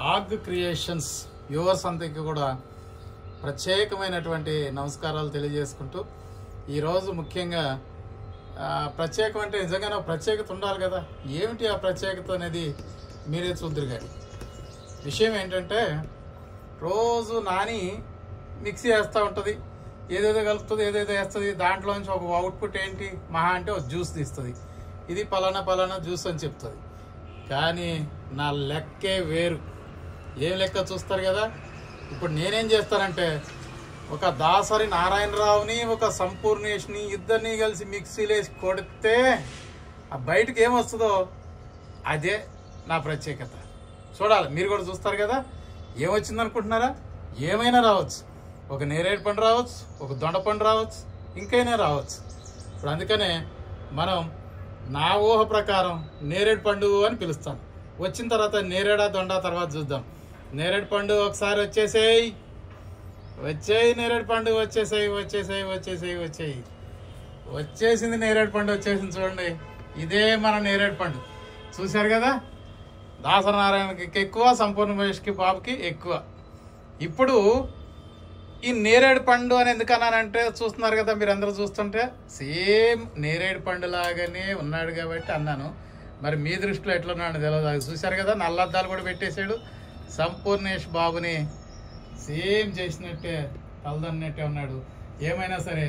ఆగ్ creations viewers అందరికీ కూడా ప్రత్యేకమైనటువంటి నమస్కారాలు తెలియజేసుకుంటూ ఈరోజు ముఖ్యంగా ప్రత్యేకం అంటే నిజంగానే ప్రత్యేకత ఉండాలి కదా. ఏమిటి ఆ ప్రత్యేకత అనేది మీరే చూద్దరు. కానీ విషయం ఏంటంటే రోజు నాని మిక్సీ వేస్తూ ఉంటుంది, ఏదేదో కలుపుతుంది, ఏదేదో వేస్తుంది. దాంట్లోంచి ఒక అవుట్పుట్ ఏంటి మహా అంటే ఒక జ్యూస్ తీస్తుంది. ఇది పలానా జ్యూస్ అని చెప్తుంది. కానీ నా లెక్కే వేరు. ఏం లెక్క చూస్తారు కదా. ఇప్పుడు నేనేం చేస్తానంటే ఒక దాసరి నారాయణరావుని ఒక సంపూర్ణేష్ని ఇద్దరిని కలిసి మిక్సీలో వేసి కొడితే ఆ బయటకు ఏమొస్తుందో అదే నా ప్రత్యేకత. చూడాలి, మీరు కూడా చూస్తారు కదా. ఏమొచ్చింది అనుకుంటున్నారా? ఏమైనా రావచ్చు. ఒక నేరేడు పండు రావచ్చు, ఒక దొండ పండు రావచ్చు, ఇంకైనా రావచ్చు. ఇప్పుడు అందుకనే మనం నా ఊహ ప్రకారం నేరేడు పండు అని పిలుస్తాను. వచ్చిన తర్వాత నేరేడా దొండ తర్వాత చూద్దాం. నేరేడు పండు ఒకసారి వచ్చేసేయి నేరేడు పండు వచ్చేసింది. నేరేడు పండు వచ్చేసింది చూడండి. ఇదే మన నేరేడు పండు. చూశారు కదా. దాసనారాయణకి ఎక్కువ, సంపూర్ణ మహేష్కి బాబుకి ఎక్కువ. ఇప్పుడు ఈ నేరేడు పండు అని ఎందుకన్నానంటే చూస్తున్నారు కదా, మీరు అందరూ చూస్తుంటే సేమ్ నేరేడు పండు లాగానే ఉన్నాడు కాబట్టి అన్నాను. మరి మీ దృష్టిలో ఎట్లున్నాడు తెలియదు. అది చూశారు కదా, నల్లద్దాలు కూడా పెట్టేశాడు. సంపూర్ణేష్ బాబుని సేమ్ చేసినట్టే తలదన్నట్టే ఉన్నాడు. ఏమైనా సరే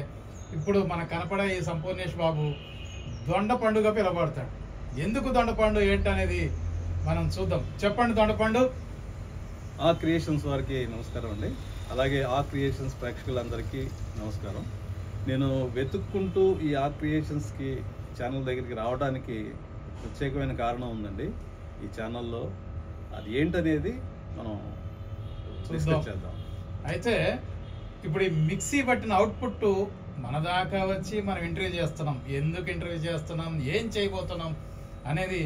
ఇప్పుడు మనకు కనపడే ఈ సంపూర్ణేష్ బాబు దొండ పండుగ పిలబడతాడు. ఎందుకు దొండ పండు ఏంటనేది మనం చూద్దాం. చెప్పండి దొండపండు. ఆ క్రియేషన్స్ వారికి నమస్కారం అండి. అలాగే ఆ క్రియేషన్స్ ప్రేక్షకులందరికీ నమస్కారం. నేను వెతుక్కుంటూ ఈ ఆ క్రియేషన్స్కి ఛానల్ దగ్గరికి రావడానికి ప్రత్యేకమైన కారణం ఉందండి. ఈ ఛానల్లో అది ఏంటనేది మనం డిస్కస్ చేద్దాం. అయితే ఇప్పుడు ఈ మిక్సీ పట్టిన అవుట్పుట్ మన దాకా వచ్చి మనం ఇంటర్వ్యూ చేస్తున్నాం. ఎందుకు ఇంటర్వ్యూ చేస్తున్నాం, ఏం చేయబోతున్నాం అనేది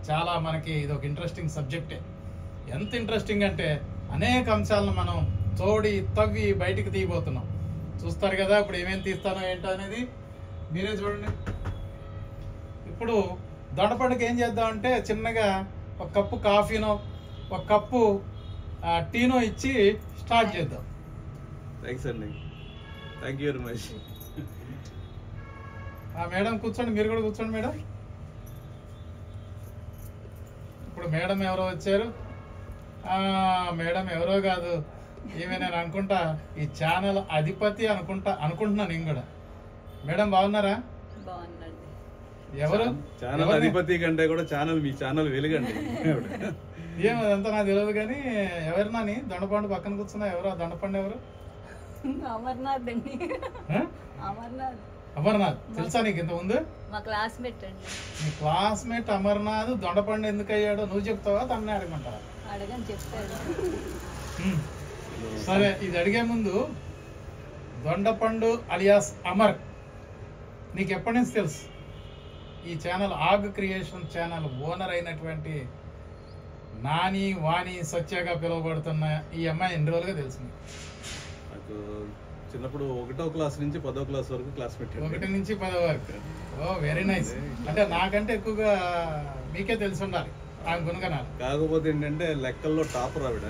చాలా మనకి ఇది ఒక ఇంట్రెస్టింగ్ సబ్జెక్టే. ఎంత ఇంట్రెస్టింగ్ అంటే అనేక అంశాలను మనం తోడి తవ్వి బయటికి తీయబోతున్నాం. చూస్తారు కదా ఇప్పుడు ఏమేమి తీస్తానో ఏంటో అనేది మీరే చూడండి. ఇప్పుడు దొండపండుకి ఏం చేద్దామంటే చిన్నగా ఒక కప్పు కాఫీనో ఒక కప్పు టీనో ఇచ్చి స్టార్ట్ చేద్దాం. థ్యాంక్స్ అండి. Thank you very much. Madam కూర్చోండి, మీరు కూడా కూర్చోండి మేడం. ఇప్పుడు మేడం ఎవరో వచ్చారు. మేడం ఎవరో కాదు, ఈమె నేను అనుకుంటా ఈ ఛానల్ అధిపతి అనుకుంటున్నా నేను కూడా. మేడం బాగున్నారా? ఎవరు ఛానల్ అధిపతి కంటే కూడా ఛానల్ మీ ఛానల్ వెలుగండి. ఏమదంతా నాకు తెలియదు కానీ ఎవరు నాని దొండపండు పక్కన కూర్చున్నా ఎవరు? దొండపండు ఎవరు? అమర్నాథ్ అండి. అమర్నాథ్ తెలుసా నీకు ఇంత ముందు? మా క్లాస్మేట్ అండి. మీ క్లాస్మేట్ అమర్నాథ్ దొండపండు ఎందుకు అయ్యాడో నువ్వు చెప్తావా తన్నే అడగమంటావా? అడగని చెప్తాడు. సరే, ఇది అడిగే ముందు దొండపండు అలియాస్ అమర్ నీకు ఎప్పటి నుంచి తెలుసు? ఈ ఛానల్ ఆగ్ క్రియేషన్ ఛానల్ ఓనర్ అయినటువంటి నాని వాణి సత్యగా పిలువబడుతున్న ఈ అమ్మాయి ఎన్ని రోజులుగా తెలిసింది? నాకు చిన్నప్పుడు 1వ క్లాస్ నుంచి 10వ క్లాస్ వరకు క్లాస్మేట్. 1 నుంచి 10 వరకు. ఓ వెరీ నైస్. అంటే నాకంటే ఎక్కువగా మీకే తెలిసి ఉండాలి ఆమె గుణగణాలు. కాకపోతే ఏంటంటే లెక్కల్లో టాపర్ ఆవిడ.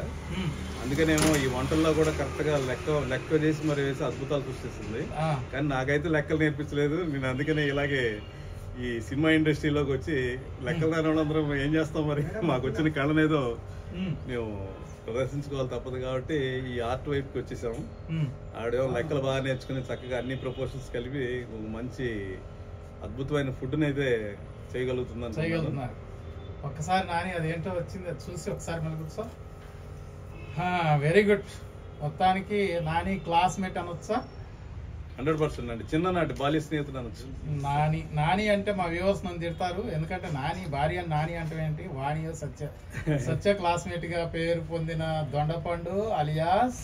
అందుకనేమో ఈ వంటల్లో కూడా కరెక్ట్ గా లెక్క చేసి మరి వేసి అద్భుతాలు సృష్టిస్తుంది. కానీ నాకైతే లెక్కలు నేర్పించలేదు. నేను అందుకనే ఇలాగే ఈ సినిమా ఇండస్ట్రీలోకి వచ్చి లెక్కలు రానివాళ్ళందరం ఏం చేస్తాం, మరి మాకు వచ్చిన కళనేదో మేము ప్రదర్శించుకోవాలి తప్పదు కాబట్టి ఈ ఆర్ట్ వైపుకి వచ్చేసాము. ఆవిడేమో లెక్కలు బాగా నేర్చుకుని చక్కగా అన్ని ప్రపోర్షన్స్ కలిపి ఒక మంచి అద్భుతమైన ఫుడ్ని అయితే చేయగలుగుతున్నారు. ఒక్కసారి నాని అదేంటో వచ్చింది అది చూసి ఒకసారి మళ్ళీ కూర్చో. Very good. మొత్తానికి నాని క్లాస్మేట్ అనొచ్చా? 100% అండి. చిన్ననాటి బాల్య స్నేహితుడు అనొచ్చు. నాని అంటే మా వ్యూవర్స్ నన్ను తిడతారు. ఎందుకంటే నాని భార్య నాని అంటే ఏంటి, వాణి సత్య క్లాస్మేట్ గా పేరు పొందిన Dondapandu alias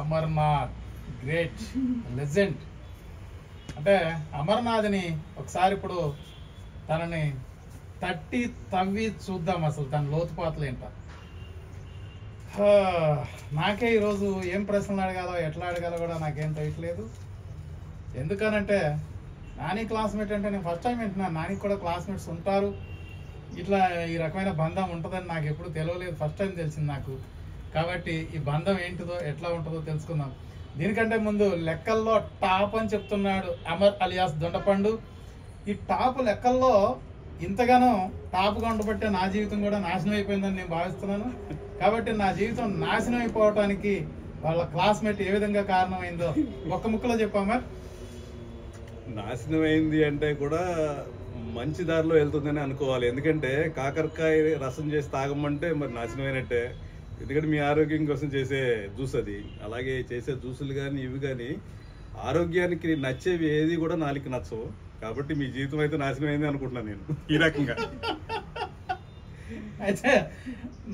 Amarnath. Great legend. అంటే అమర్నాథ్ని ఒకసారి ఇప్పుడు తనని తవ్వి చూద్దాం అసలు తన లోతుపాతలు ఏంటో. నాకే ఈరోజు ఏం ప్రశ్నలు అడగాలో ఎట్లా అడగాలో కూడా నాకేం తెలియట్లేదు. ఎందుకనంటే నాని క్లాస్మేట్ అంటే నేను ఫస్ట్ టైం వింటున్నాను. నానికి కూడా క్లాస్మేట్స్ ఉంటారు ఇట్లా ఈ రకమైన బంధం ఉంటుందని నాకు ఎప్పుడు తెలియలేదు, ఫస్ట్ టైం తెలిసింది నాకు. కాబట్టి ఈ బంధం ఏంటిదో ఎట్లా ఉంటుందో తెలుసుకుందాం. దీనికంటే ముందు లెక్కల్లో టాప్ అని చెప్తున్నాడు అమర్ అలియాస్ దొండపండు. ఈ టాప్ లెక్కల్లో ఇంతగానో టాప్గా ఉండబట్టే నా జీవితం కూడా నాశనం అయిపోయిందని నేను భావిస్తున్నాను. కాబట్టి నా జీవితం నాశనం అయిపోవటానికి వాళ్ళ క్లాస్మేట్ ఏ విధంగా కారణమైందో ఒక్క ముక్కలో చెప్పు అమర్. నాశనం అయింది అంటే కూడా మంచి దారిలో వెళ్తుందని అనుకోవాలి. ఎందుకంటే కాకరకాయ రసం చేసి తాగమంటే మరి నాశనమైనట్టే. ఎందుకంటే మీ ఆరోగ్యం కోసం చేసే జ్యూస్ అది. అలాగే చేసే జ్యూసులు కానీ ఇవి కానీ ఆరోగ్యానికి నచ్చేవి ఏది కూడా నాలుగు నచ్చవు. కాబట్టి మీ జీవితం అయితే నాశనం అయింది అనుకుంటున్నాను నేను ఈ రకంగా. అయితే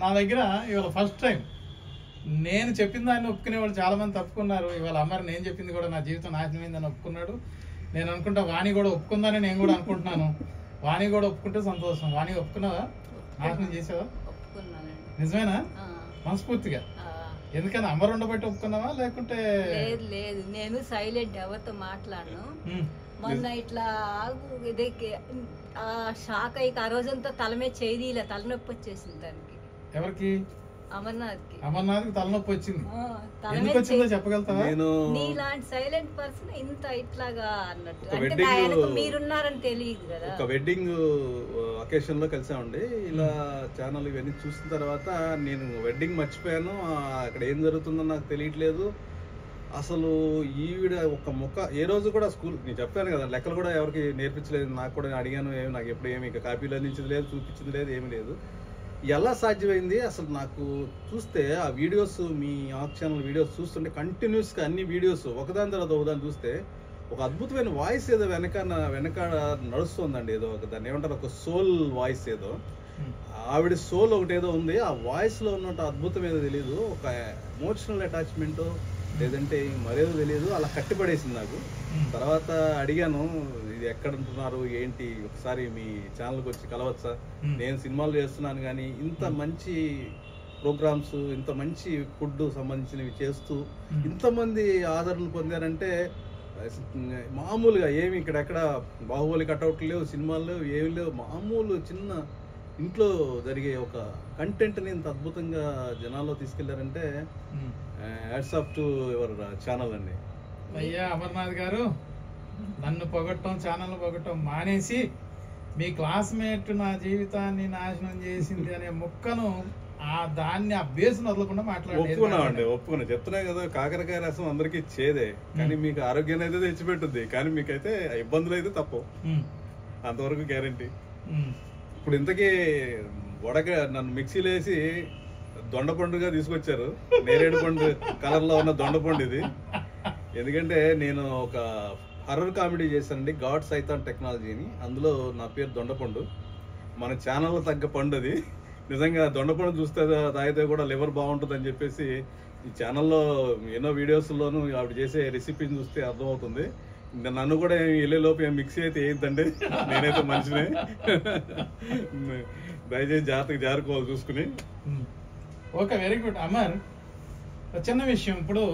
నా దగ్గర ఇవాళ ఫస్ట్ టైం నేను చెప్పిన దాన్ని ఒప్పుకునే వాళ్ళు చాలా మంది తప్పుకున్నారు. ఇవాళ అమర్ నేను చెప్పింది కూడా నా జీవితం నాశనమైందని ఒప్పుకున్నాడు. నేను అనుకుంటా వాణి కూడా ఒప్పుకుందని నేను కూడా అనుకుంటున్నాను. వాణి కూడా ఒప్పుకుంటే సంతోషం. వాణి ఒప్పుకున్నావా? నాశనం చేసావా? నిజమేనా? మనస్ఫూర్తిగా? ఎందుకని అమర్ ఉండబట్టి ఒప్పుకున్నావా లేకుంటే? లేదు లేదు, నేను సైలెంట్, ఎవరితో మాట్లాడను. మొన్న ఇట్లా షాక్ అయ్యి ఆ రోజంతా తల మీద చేయిలా తలనొప్పి వచ్చేసింది దానికి. ఎవరికి? అమర్నాథ్కి. అమర్నాథ్కి తలనొప్పి వచ్చింది. ఎందుకు వచ్చిందో చెప్పగలుగుతావా? నీలాంటి సైలెంట్ పర్సన్ ఇంత ఇట్లాగా అన్నట్టు, అంటే మీరున్నారని తెలియదు కదా. ఒక వెడ్డింగ్ అకేషన్ లో కలిసామండి. ఇలా ఛానల్ ఇవన్నీ చూసిన తర్వాత నేను వెడ్డింగ్ మర్చిపోయాను. అక్కడ ఏం జరుగుతుందో నాకు తెలియట్లేదు అసలు. ఈవిడ ఒక మొక్క ఏ రోజు కూడా స్కూల్, నేను చెప్పాను కదా లెక్కలు కూడా ఎవరికి నేర్పించలేదు. నాకు కూడా అడిగాను, నాకు ఎప్పుడు ఏమి ఇక కాపీలు అందించింది లేదు, చూపించింది లేదు, ఏమీ లేదు. ఎలా సాధ్యమైంది అసలు? నాకు చూస్తే ఆ వీడియోస్, మీ ఆక్ ఛానల్ వీడియోస్ చూస్తుంటే కంటిన్యూస్గా అన్ని వీడియోస్ ఒకదాని తర్వాత ఒకదాని చూస్తే ఒక అద్భుతమైన వాయిస్ ఏదో వెనక నడుస్తుందండి. ఏదో ఒక దాన్ని ఏమంటారు, ఒక సోల్ వాయిస్ ఏదో. ఆవిడ సోల్ ఒకటి ఏదో ఉంది. ఆ వాయిస్లో ఉన్నట్టు అద్భుతం ఏదో తెలియదు. ఒక ఎమోషనల్ అటాచ్మెంట్ లేదంటే మరేదో తెలియదు, అలా కట్టిపడేసింది నాకు. తర్వాత అడిగాను, ఇది ఎక్కడ ఉంటున్నారు ఏంటి, ఒకసారి మీ ఛానల్కి వచ్చి కలవచ్చా? నేను సినిమాలు చేస్తున్నాను కానీ ఇంత మంచి ప్రోగ్రామ్స్, ఇంత మంచి ఫుడ్ సంబంధించినవి చేస్తూ ఇంతమంది ఆదరణ పొందారంటే మామూలుగా ఏమి ఇక్కడెక్కడ బాహుబలి కట్అవుట్లు లేవు, సినిమాలు లేవు, ఏమి లేవు. మామూలు చిన్న ఇంట్లో జరిగే ఒక కంటెంట్ని ఇంత అద్భుతంగా జనాల్లో తీసుకెళ్లారంటే hats off to your channel అండి. అయ్యా అమర్నాథ్ గారు, నన్ను పొగట్టం, ఛానల్ పొగట్టం మానేసి మీ క్లాస్మేట్ నా జీవితాన్ని నాశనం చేసింది అనే ముక్కను దాన్ని ఆ బేస్ను వదలకుండా ఒప్పుకున్నామండి. ఒప్పుకున్నా, చెప్తున్నా కదా, కాకరకాయ రసం అందరికీ చేదే కానీ మీకు ఆరోగ్యాన్ని అయితే తెచ్చిపెట్టుద్ది. కానీ మీకైతే ఇబ్బందులు అయితే తప్పవు, అంతవరకు గ్యారంటీ. ఇప్పుడు ఇంతకీ నన్ను మిక్సీలో వేసి దొండపండుగా తీసుకొచ్చారు. నేరేడు పండు కలర్ లో ఉన్న దొండపండు ఇది. ఎందుకంటే నేను ఒక హర్రర్ కామెడీ చేశానండి, గాడ్ సైతాన్ టెక్నాలజీని. అందులో నా పేరు దొండపండు. మన ఛానల్లో తగ్గ పండు అది. నిజంగా దొండపండు చూస్తే తాగితే కూడా లివర్ బాగుంటుంది అని చెప్పేసి ఈ ఛానల్లో ఎన్నో వీడియోస్లోనూ ఆవిడ చేసే రెసిపీని చూస్తే అర్థమవుతుంది. నన్ను కూడా వెళ్ళేలోపు మిక్సీ అయితే ఏంటంటే నేనైతే మనిషినే. దయచేసి జాగ్రత్తగా జారుకోవాలి చూసుకుని. Okay, very good Amar. చిన్న విషయం, ఇప్పుడు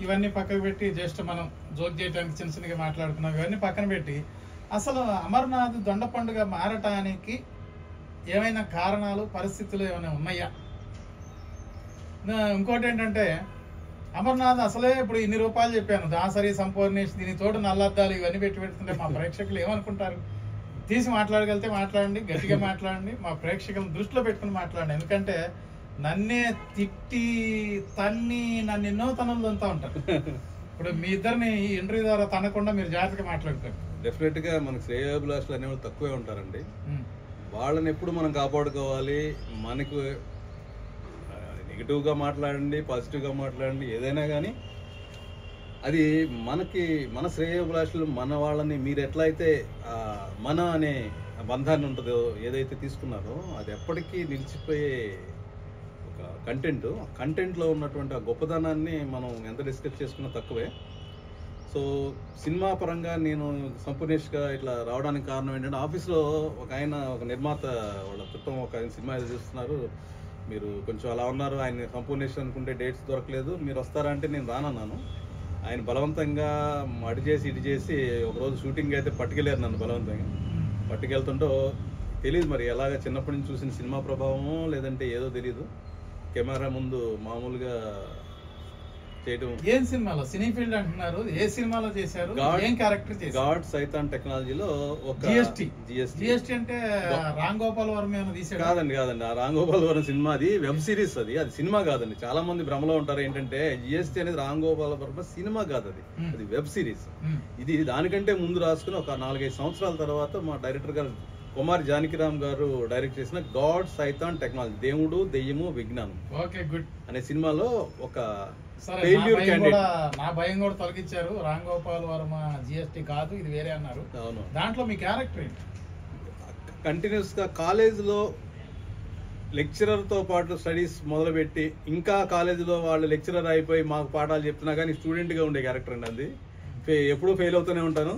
ఇవన్నీ పక్కకు పెట్టి జస్ట్ మనం జోక్ చేయడానికి చిన్న చిన్నగా మాట్లాడుకున్నాం. ఇవన్నీ పక్కన పెట్టి అసలు అమర్నాథ్ దొండపండుగా మారటానికి ఏమైనా కారణాలు, పరిస్థితులు ఏమైనా ఉన్నాయా? ఇంకోటి ఏంటంటే అమర్నాథ్ అసలే ఇప్పుడు ఇన్ని రూపాయలు చెప్పాను, దాసరి, సంపూర్ణేష్, దీని తోడు నల్లద్దాలు ఇవన్నీ పెడుతుంటే మా ప్రేక్షకులు ఏమనుకుంటారు? తీసి మాట్లాడగలిగితే మాట్లాడండి, గట్టిగా మాట్లాడండి, మా ప్రేక్షకులను దృష్టిలో పెట్టుకుని మాట్లాడండి. ఎందుకంటే నన్నే తిట్టి తన్ని నన్ను ఎన్నో తనలు అంతా ఉంటారు. ఇప్పుడు మీ ఇద్దరిని ఈ ఇంటర్వ్యూ ద్వారా తనకుండా మీరు జాగ్రత్తగా మాట్లాడుతారు. డెఫినెట్ గా మనకు శ్రేయోభిలాషులు అనేవాళ్ళు తక్కువే ఉంటారండి. వాళ్ళని ఎప్పుడు మనం కాపాడుకోవాలి. మనకు నెగిటివ్ గా మాట్లాడండి, పాజిటివ్ గా మాట్లాడండి, ఏదైనా కానీ అది మనకి మన శ్రేయోభిలాషులు మన వాళ్ళని మీరు ఎట్లా అయితే మన అనే బంధాన్ని ఉంటుందో ఏదైతే తీసుకున్నారో అది ఎప్పటికీ నిలిచిపోయే ఒక కంటెంట్లో ఉన్నటువంటి ఆ గొప్పదనాన్ని మనం ఎంత డిస్కస్ చేసుకున్నా తక్కువే. సో సినిమా పరంగా నేను సంపూర్ణేష్గా ఇట్లా రావడానికి కారణం ఏంటంటే ఆఫీస్లో ఒక నిర్మాత వాళ్ళ చుట్టం ఒక సినిమా ఏదో చూస్తున్నారు, మీరు కొంచెం అలా ఉన్నారు, ఆయన సంపూర్ణేష్ అనుకుంటే డేట్స్ దొరకలేదు, మీరు వస్తారా అంటే నేను రానన్నాను. ఆయన బలవంతంగా అటు చేసి ఇటు చేసి ఒకరోజు షూటింగ్ అయితే పట్టుకెళ్ళారు నన్ను. బలవంతంగా పట్టుకెళ్తుంటూ తెలియదు మరి ఎలాగ చిన్నప్పటి నుంచి చూసిన సినిమా ప్రభావమో లేదంటే ఏదో తెలియదు, కెమెరా ముందు మామూలుగా చేయడం. ఏం సినిమాలో? సినీ ఫీల్డ్ అంటున్నారు, ఏ సినిమాలో చేశారు? ఏం క్యారెక్టర్ చేశారు? గాడ్ సైతాన్ టెక్నాలజీలో ఒక జిఎస్టీ అంటే రామ్ గోపాల్ వర్మ ఏమైనా తీసాడు? కాదండి ఆ రామ్ గోపాల్ వర్మ సినిమా, అది వెబ్ సిరీస్, అది సినిమా కాదండి. చాలా మంది భ్రమలో ఉంటారు ఏంటంటే జిఎస్టీ అనేది రామ్ గోపాల్ వర్మ సినిమా కాదు, అది వెబ్ సిరీస్. ఇది దానికంటే ముందు రాసుకుని ఒక 4-5 సంవత్సరాల తర్వాత మా డైరెక్టర్ గారు కుమార్ జానకిరామ్ గారు డైరెక్ట్ చేసిన గాడ్ సైతాన్ టెక్నాలజీ, దేవుడు దెయ్యము విజ్ఞానం అనే సినిమాలో ఒక నా భయం కూడా తొలగించారు. రామ్ గోపాల్ వర్మ జిఎస్టీ కాదు, ఇది వేరే అన్నారు. అవును. దాంట్లో మీ క్యారెక్టర్ ఏంటి? కంటిన్యూస్ గా కాలేజ్ లో లెక్చరర్ తో పాటు స్టడీస్ మొదలుపెట్టి ఇంకా కాలేజీలో వాళ్ళు లెక్చరర్ అయిపోయి మాకు పాఠాలు చెప్తున్నా కానీ స్టూడెంట్ గా ఉండే క్యారెక్టర్ అండి అది. ఎప్పుడూ ఫెయిల్ అవుతూనే ఉంటాను.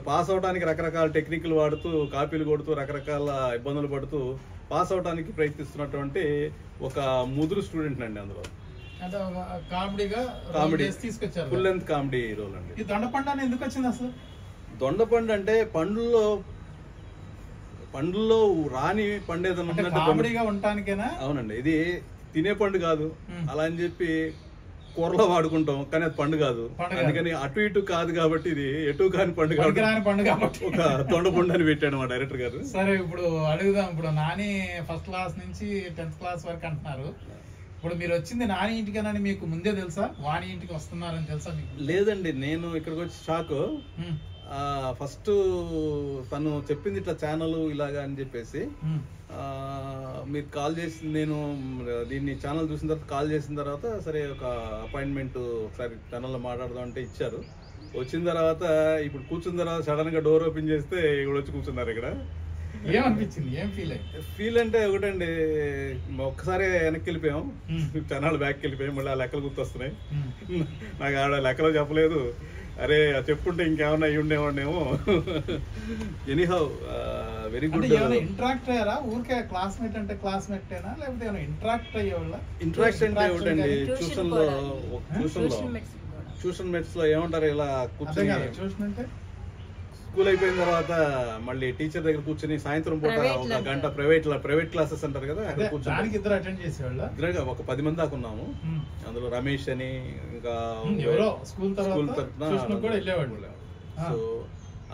పాస్ అవడానికి రకరకాల టెక్నిక్లు వాడుతూ, కాపీలు కొడుతూ, రకరకాల ఇబ్బందులు పడుతూ పాస్ అవడానికి ప్రయత్నిస్తున్నటువంటి ఒక ముదురు స్టూడెంట్ అండి. అందులో కామెడీ తీసుకొచ్చారు, ఫుల్ లెంత్ కామెడీ రోల్ అండి. ఈ దొండపండు అని ఎందుకు వచ్చింది అసలు? దొండపండు అంటే పండ్లలో రాని పండు ఏదైనా కామెడీగా ఉండటానికేనా? అవునండి, ఇది తినే పండు కాదు అలా అని చెప్పి కూరలో వాడుకుంటాం, కానీ అది పండు కాదు. అందుకని అటు ఇటు కాదు కాబట్టి ఇది ఎటు కాని పండు కాబట్టి ఒక దొండపండు అని పెట్టాడు మా డైరెక్టర్ గారు. సరే, ఇప్పుడు అడుగుదాం. ఇప్పుడు నాని ఫస్ట్ క్లాస్ నుంచి 10th క్లాస్ వరకు అంటున్నారు. ఇప్పుడు మీరు వచ్చింది నాని ఇంటికేనని మీకు ముందే తెలుసా? వాణి ఇంటికి వస్తున్నారని తెలుసా మీకు? లేదండి, నేను ఇక్కడికి వచ్చి షాక్. ఫస్ట్ తను చెప్పింది ఇట్లా ఛానల్ ఇలాగా అని చెప్పేసి, మీరు కాల్ చేసి, నేను దీన్ని ఛానల్ చూసిన తర్వాత కాల్ చేసిన తర్వాత సరే ఒక అపాయింట్మెంట్ ఒకసారి ఛానల్లో మాట్లాడదాం అంటే ఇచ్చారు. వచ్చిన తర్వాత ఇప్పుడు కూర్చున్న తర్వాత సడన్ గా డోర్ ఓపెన్ చేస్తే ఇక్కడ వచ్చి కూర్చున్నారు. ఇక్కడ ఏమనిపించింది? ఏం ఫీల్ అంటే ఒకటండి, ఒక్కసారి వెనక్కి వెళ్ళిపోయాం, ఛానల్ బ్యాక్కి వెళ్ళిపోయాం, మళ్ళీ ఆ లెక్కలు గుర్తొస్తున్నాయి. నాకు ఆడ లెక్కలో చెప్పలేదు, అరే చెప్పుంటే ఇంకేమన్నా అయ్యి ఉండేవాడేమో. Anyhow very good. ఇంటరాక్ట్ అయ్యారా? ఊరికే క్లాస్మేట్ అంటే క్లాస్మేటేనా, లేకపోతే ఇంటరాక్ట్ అయ్యేవాళ్ళ? ఇంటరాక్ట్ అంటే ఒకటండి, ట్యూషన్ మెట్స్ లో ఏమంటారు, ఇలా కూర్చొని ట్యూషన్ అంటే స్కూల్ అయిపోయిన తర్వాత మళ్ళీ టీచర్ దగ్గర కూర్చొని సాయంత్రం పూట ఒక గంట ప్రైవేట్ క్లాసెస్ అంటారు కదా, అక్కడ కూర్చొని ఇద్దరు అటెండ్ చేసేవాళ్ళ. ఇద్దరుగా ఒక 10 మంది దాకా ఉన్నాము. అందులో రమేష్ అని ఇంకా స్కూల్ తరఫున. సో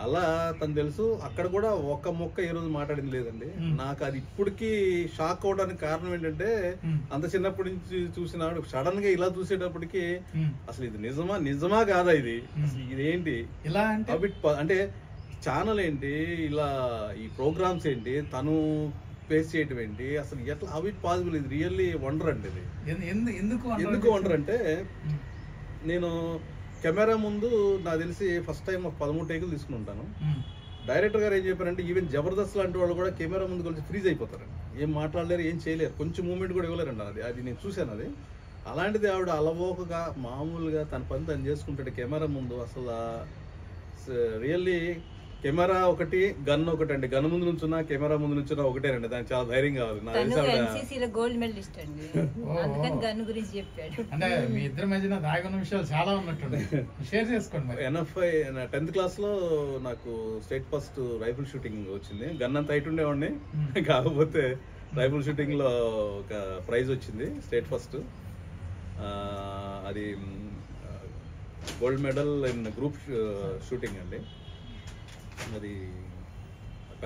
అలా తను తెలుసు. అక్కడ కూడా ఒక్క మొక్క ఈ రోజు మాట్లాడింది లేదండి. నాకు అది ఇప్పటికీ షాక్ అవడానికి కారణం ఏంటంటే, అంత చిన్నప్పటి నుంచి చూసినాడు సడన్ గా ఇలా చూసేటప్పటికి అసలు ఇది నిజమా కాదా, ఇదేంటి ఇలా అంటే ఛానల్ ఏంటి, ఇలా ఈ ప్రోగ్రామ్స్ ఏంటి, తను ఫేస్ చేయటం ఏంటి, అసలు ఎట్లా హౌ ఇట్ పాసిబుల్, ఇది రియల్లీ వండర్ అండి. ఇది ఎందుకు వండర్ అంటే, నేను కెమెరా ముందు నాకు తెలిసి ఫస్ట్ టైం 13 టేకులు తీసుకుని ఉంటాను. డైరెక్టర్ గారు ఏం చెప్పారంటే, ఈవెన్ జబర్దస్త్ లాంటి వాళ్ళు కూడా కెమెరా ముందు కలిసి ఫ్రీజ్ అయిపోతారండి, ఏం మాట్లాడలేరు, ఏం చేయలేరు, కొంచెం మూమెంట్ కూడా ఇవ్వలేరండి. అది నేను చూశాను. అది అలాంటిది ఆవిడ అలవోకగా మామూలుగా తన పని తను చేసుకుంటాడు కెమెరా ముందు. అసలు రియల్లీ కెమెరా ఒకటి, గన్ ఒకటి అండి. గన్ ముందు నుంచున్నా కెమెరా ముందు నుంచున్నా ఒకటేనండి. దానికి చాలా ధైర్యం కావాలి. గోల్డ్ మెడలిస్ట్ అండి, గన్ గురించి చెప్పాడు. అంటే మీ ఇద్దరి మధ్యన దాగున్న విషయాలు చాలా ఉన్నట్టు షేర్ చేసుకోండి. NFI 10th క్లాస్ లో నాకు స్టేట్ ఫస్ట్ రైఫిల్ షూటింగ్ వచ్చింది. గన్ అంత హైట్ ఉండేవాడిని, కాకపోతే రైఫిల్ షూటింగ్ లో ఒక ప్రైజ్ వచ్చింది, స్టేట్ ఫస్ట్. అది gold medal in group shooting అండి. అది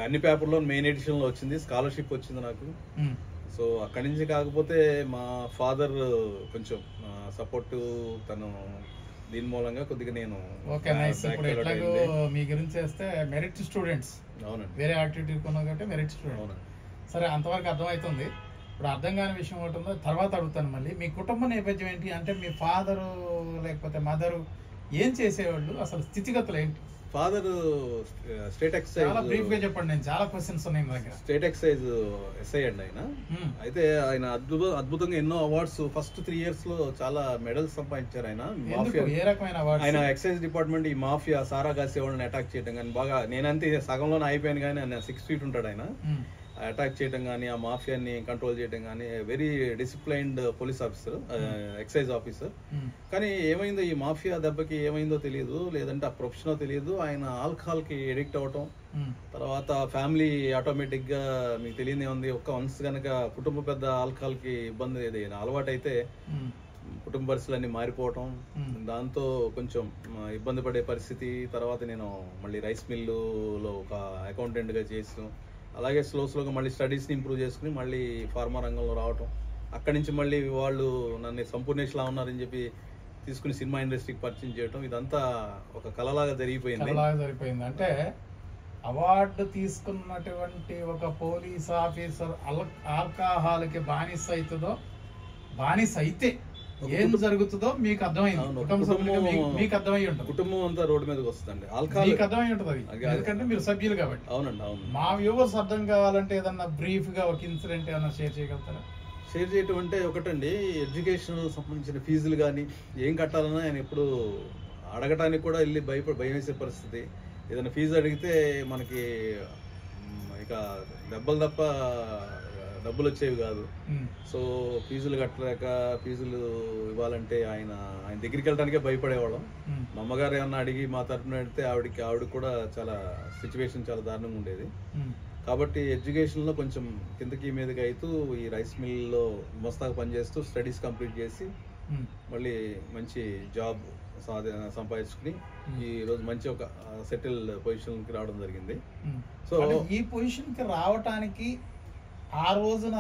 అన్ని పేపర్లో మెయిన్ ఎడిషన్ లో వచ్చింది, స్కాలర్షిప్ వచ్చింది నాకు. సో అక్కడి నుంచి కాకపోతే మా ఫాదర్ కొంచెం సపోర్ట్, తను దీని మూలంగా కొద్దిగా నేను. మీ గురించి వస్తే మెరిట్ స్టూడెంట్స్, అవునండి, వేరే యాక్టివిటీ కొన్నాం కాబట్టి మెరిట్ స్టూడెంట్. సరే, అంతవరకు అర్థమవుతుంది. ఇప్పుడు అర్థం కాని విషయం ఒకటి ఉందో తర్వాత అడుగుతాను మళ్ళీ. మీ కుటుంబ నేపథ్యం ఏంటి? అంటే మీ ఫాదరు లేకపోతే మదరు ఏం చేసేవాళ్ళు, అసలు స్థితిగతులు ఏంటి? ఫాదర్ స్టేట్ ఎక్సైజ్, చాలా బ్రీఫ్ గా చెప్పండి, నేను చాలా క్వశ్చన్స్ ఉన్నాయి నా దగ్గర. స్టేట్ ఎక్సైజ్ ఎస్ఐ అండి ఆయన. అయితే ఆయన అద్భుతంగా ఎన్నో అవార్డ్స్, ఫస్ట్ 3 years లో చాలా మెడల్స్ సంపాదించారు ఆయన. ఏ రకమైన అవార్డ్స్? ఆయన ఎక్సైజ్ డిపార్ట్మెంట్ ఈ మాఫియా సారా కాసే వాళ్ళని అటాక్ చేయడం కానీ బాగా, నేనంతే సగంలోనే అయిపోయాను కానీ ఆయన 6 feet ఉంటాడు ఆయన. అటాక్ చేయడం కానీ, ఆ మాఫియాని కంట్రోల్ చేయడం కానీ, very disciplined police officer, excise officer. కానీ ఏమైందో ఈ మాఫియా దెబ్బకి ఏమైందో తెలియదు, లేదంటే ఆ ప్రొఫెషనో తెలియదు, ఆయన ఆల్కహాల్ కి ఎడిక్ట్ అవటం, తర్వాత ఫ్యామిలీ ఆటోమేటిక్గా మీకు తెలియదే ఉంది. వన్స్ కనుక కుటుంబ పెద్ద ఆల్కహాల్కి ఇబ్బంది అలవాటు అయితే కుటుంబ పరిస్థితులన్నీ మారిపోవటం, దాంతో కొంచెం ఇబ్బంది పడే పరిస్థితి. తర్వాత నేను మళ్ళీ రైస్ మిల్లులో ఒక అకౌంటెంట్గా చేసాను. అలాగే స్లోగా మళ్ళీ స్టడీస్ని ఇంప్రూవ్ చేసుకుని మళ్ళీ ఫార్మా రంగంలో రావటం. అక్కడి నుంచి మళ్ళీ వాళ్ళు నన్ను సంపూర్ణేష్లా ఉన్నారని చెప్పి తీసుకుని సినిమా ఇండస్ట్రీకి పరిచయం చేయటం, ఇదంతా ఒక కళలాగా జరిగిపోయింది. అంటే అవార్డు తీసుకున్నటువంటి ఒక పోలీస్ ఆఫీసర్ ఆల్కహాల్కి బానిస అవుతుందో, బానిస అయితే ఏం జరుగుతుందో మీకు అర్థమైంది. మీకు అర్థమై ఉంటుంది, కుటుంబం అంతా రోడ్డు మీదకి వస్తుందండి. ఆల్కహాల్ మీకు అర్థమై ఉంటుంది అది, ఎందుకంటే మీరు సభ్యులు కాబట్టి. అవునండి, అవును. మా వ్యూవర్స్ అర్థం కావాలంటే ఏదన్నా బ్రీఫ్ గా ఒక ఇన్సిడెంట్ ఏదన్నా షేర్ చేయగలుగుతారా? షేర్ చేయటం అంటే ఒకటండి, ఎడ్యుకేషన్ సంబంధించిన ఫీజులు కానీ ఏం కట్టాలన్నా ఆయన ఎప్పుడు అడగటానికి కూడా వెళ్ళి భయం వేసే పరిస్థితి. ఏదైనా ఫీజు అడిగితే మనకి ఇక దెబ్బలు తప్ప డబ్బులు వచ్చేవి కాదు. సో ఫీజులు కట్టలేక ఫీజులు ఇవ్వాలంటే ఆయన దగ్గరికి వెళ్ళడానికే భయపడేవాళ్ళం. మా అమ్మగారు ఏమన్నా అడిగి మా తరఫున పెడితే ఆవిడ కూడా చాలా సిచ్యువేషన్ చాలా దారుణంగా ఉండేది. కాబట్టి ఎడ్యుకేషన్లో కొంచెం కిందకి మీదకి అవుతూ ఈ రైస్ మిల్లో మస్తాగా పనిచేస్తూ స్టడీస్ కంప్లీట్ చేసి మళ్ళీ మంచి జాబ్ సంపాదించుకుని ఈ రోజు మంచి ఒక సెటిల్డ్ పొజిషన్కి రావడం జరిగింది. సో ఈ పొజిషన్కి రావటానికి ఆ రోజున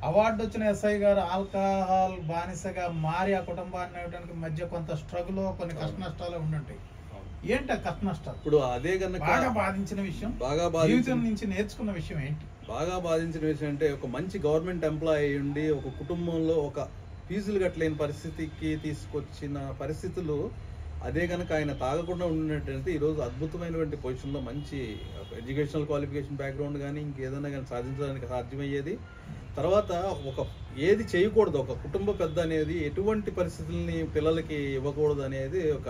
అవార్డు వచ్చిన ఎస్ఐ గారు ఆల్కహాల్ బానిసగా మారి ఆ కుటుంబాన్ని ఇవ్వడానికి మధ్య కొంత స్ట్రగుల్, కొన్ని కష్ట నష్టాలు ఉండుంటాయి. ఏంటి ఆ కష్ట నష్టాలు? ఇప్పుడు అదే కనుక బాగా బాధించిన విషయం, జీవితం నుంచి నేర్చుకున్న విషయం ఏంటి? బాగా బాధించిన విషయం అంటే, ఒక మంచి గవర్నమెంట్ ఎంప్లాయీ ఉండి ఒక కుటుంబంలో ఒక ఫీజులు కట్టలేని పరిస్థితికి తీసుకొచ్చిన పరిస్థితులు అదే కనుక ఆయన తాగకుండా ఉండినట్టయితే ఈరోజు అద్భుతమైనటువంటి పొజిషన్లో మంచి ఎడ్యుకేషనల్ క్వాలిఫికేషన్ బ్యాక్గ్రౌండ్ కానీ ఇంకేదైనా కానీ సాధించడానికి సాధ్యమయ్యేది. తర్వాత ఏది చేయకూడదు, ఒక కుటుంబ పెద్ద అనేది ఎటువంటి పరిస్థితుల్ని పిల్లలకి ఇవ్వకూడదు అనేది ఒక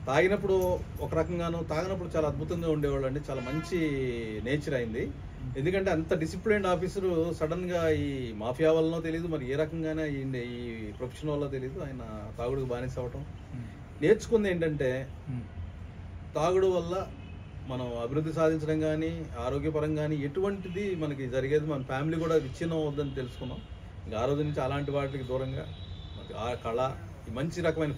తాగినప్పుడు ఒక రకంగాను, తాగినప్పుడు చాలా అద్భుతంగా ఉండేవాళ్ళు అండి. చాలా మంచి నేచర్ అయింది. ఎందుకంటే అంత డిసిప్లైన్డ్ ఆఫీసరు సడన్గా ఈ మాఫియా వల్లనో తెలియదు, మరి ఏ రకంగానే ఈ ప్రొఫెషన్ వల్ల తెలియదు, ఆయన తాగుడుకు బానిస అవ్వటం. నేర్చుకుంది ఏంటంటే, తాగుడు వల్ల మనం అభివృద్ధి సాధించడం కానీ ఆరోగ్యపరంగా కానీ ఎటువంటిది మనకి జరిగేది, మన ఫ్యామిలీ కూడా విచ్ఛిన్నం అవుద్దని తెలుసుకున్నాం. ఇంకా ఆ రోజు నుంచి అలాంటి వాటికి దూరంగా ఆ కళ, ఈ మంచి రకమైన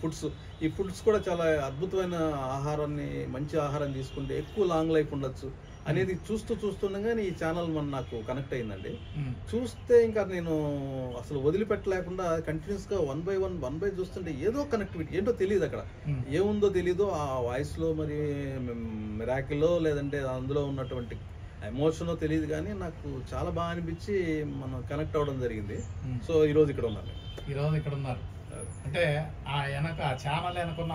ఈ ఫుడ్స్ కూడా చాలా అద్భుతమైన ఆహారాన్ని, మంచి ఆహారం తీసుకుంటే ఎక్కువ లాంగ్ లైఫ్ ఉండొచ్చు అనేది చూస్తుండగానే ఈ ఛానల్ నాకు కనెక్ట్ అయిందండి. చూస్తే ఇంకా నేను అసలు వదిలిపెట్టలేకుండా కంటిన్యూస్గా వన్ బై చూస్తుంటే ఏదో కనెక్టివిటీ ఏంటో తెలియదు, అక్కడ ఏముందో తెలీదు. ఆ వాయిస్లో మరి మిరాకిల్లో లేదంటే అందులో ఉన్నటువంటి ఎమోషనో తెలియదు, కానీ నాకు చాలా బాగా అనిపించి మనం కనెక్ట్ అవ్వడం జరిగింది. సో ఈరోజు ఇక్కడ ఉన్నారు. అంటే ఆ ఛానల్ వెనకున్న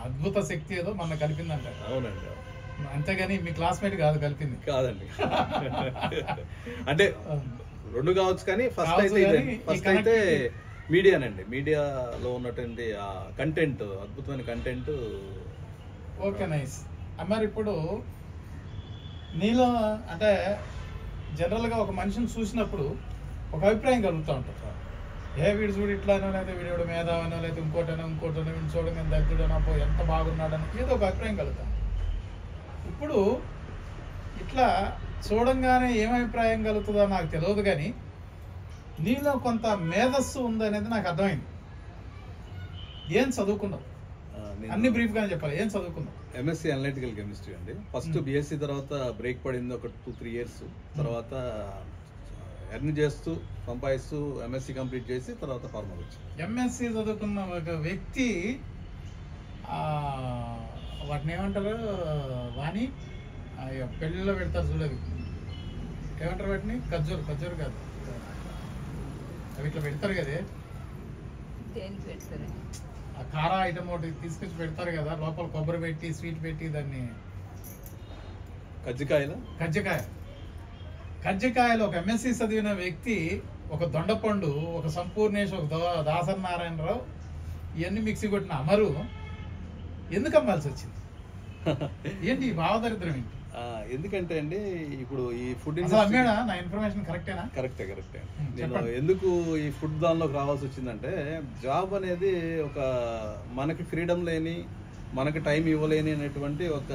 అద్భుత శక్తి ఏదో మన కలిపిందంట. అవునండి, అంతేగాని మీ క్లాస్మేట్ కలిపింది కాదండి. అంటే రెండు కావచ్చు, కానీ ఫస్ట్ అయితే మీడియానండి. మీడియాలో ఉన్నటువంటి ఆ కంటెంట్, అద్భుతమైన కంటెంట్. Okay, nice. మరి ఇప్పుడు నీలో అంటే జనరల్గా ఒక మనిషిని చూసినప్పుడు ఒక అభిప్రాయం కలుగుతూ ఉంటుంది. వీడు చూడు ఇట్లానో, లేదా వీడు మేధావనో, లేదా ఇంకోటనో వీడు చూడగానే దగ్గరనో ఎంత బాగున్నాడనో ఏదో ఒక అభిప్రాయం కలుగుతాం. ఇప్పుడు ఇట్లా చూడంగానే ఏం అభిప్రాయం కలుగుతుందో నాకు తెలియదు, కానీ నీలో కొంత మేధస్సు ఉందనేది నాకు అర్థమైంది. ఏం చదువుకున్నావు? అన్ని బ్రీఫ్ గానే చెప్పాలి. ఏం చదువుకున్నావు? ఎంఎస్సీ అనలిటికల్ కెమిస్ట్రీ అండి. ఫస్ట్ బిఎస్సీ తర్వాత బ్రేక్ పడింది ఒక 2-3 years. తర్వాత ఎర్న్ చేస్తూ సంపాదిస్తూ ఎంఎస్సీ కంప్లీట్ చేసి తర్వాత ఫార్మర్ వచ్చాను. ఎంఎస్సీ చదువుకున్న ఒక వ్యక్తి వాటిని ఏమంటారు, వాణి పెళ్ళిలో పెడతారు చూడదు, ఏమంటారు వాటిని? ఖర్జూరు కాదు, అవి ఇట్లా పెడతారు కదే, ఆ కారా ఐటమ్ ఒకటి తీసుకొచ్చి పెడతారు కదా, లోపల కొబ్బరి పెట్టి స్వీట్ పెట్టి దాన్ని కజ్జికాయలు ఒక ఎంఎస్సీ చదివిన వ్యక్తి, ఒక దొండపండు, ఒక సంపూర్ణేష్, ఒక దాసరి నారాయణరావు, ఇవన్నీ మిక్సీ కొట్టిన అమరు ఎందుకు అమ్మాల్సి వచ్చింది? ఏంటి భావదరిద్రం ఏంటి? ఎందుకంటే అండి, ఇప్పుడు ఈ ఫుడ్ అమ్మాడా? నా ఇన్ఫర్మేషన్ కరెక్టేనా? కరెక్టే. నేను ఎందుకు ఈ ఫుడ్ దానిలోకి రావాల్సి వచ్చిందంటే, జాబ్ అనేది ఒక మనకి ఫ్రీడమ్ లేని, మనకు టైం ఇవ్వలేని అనేటువంటి ఒక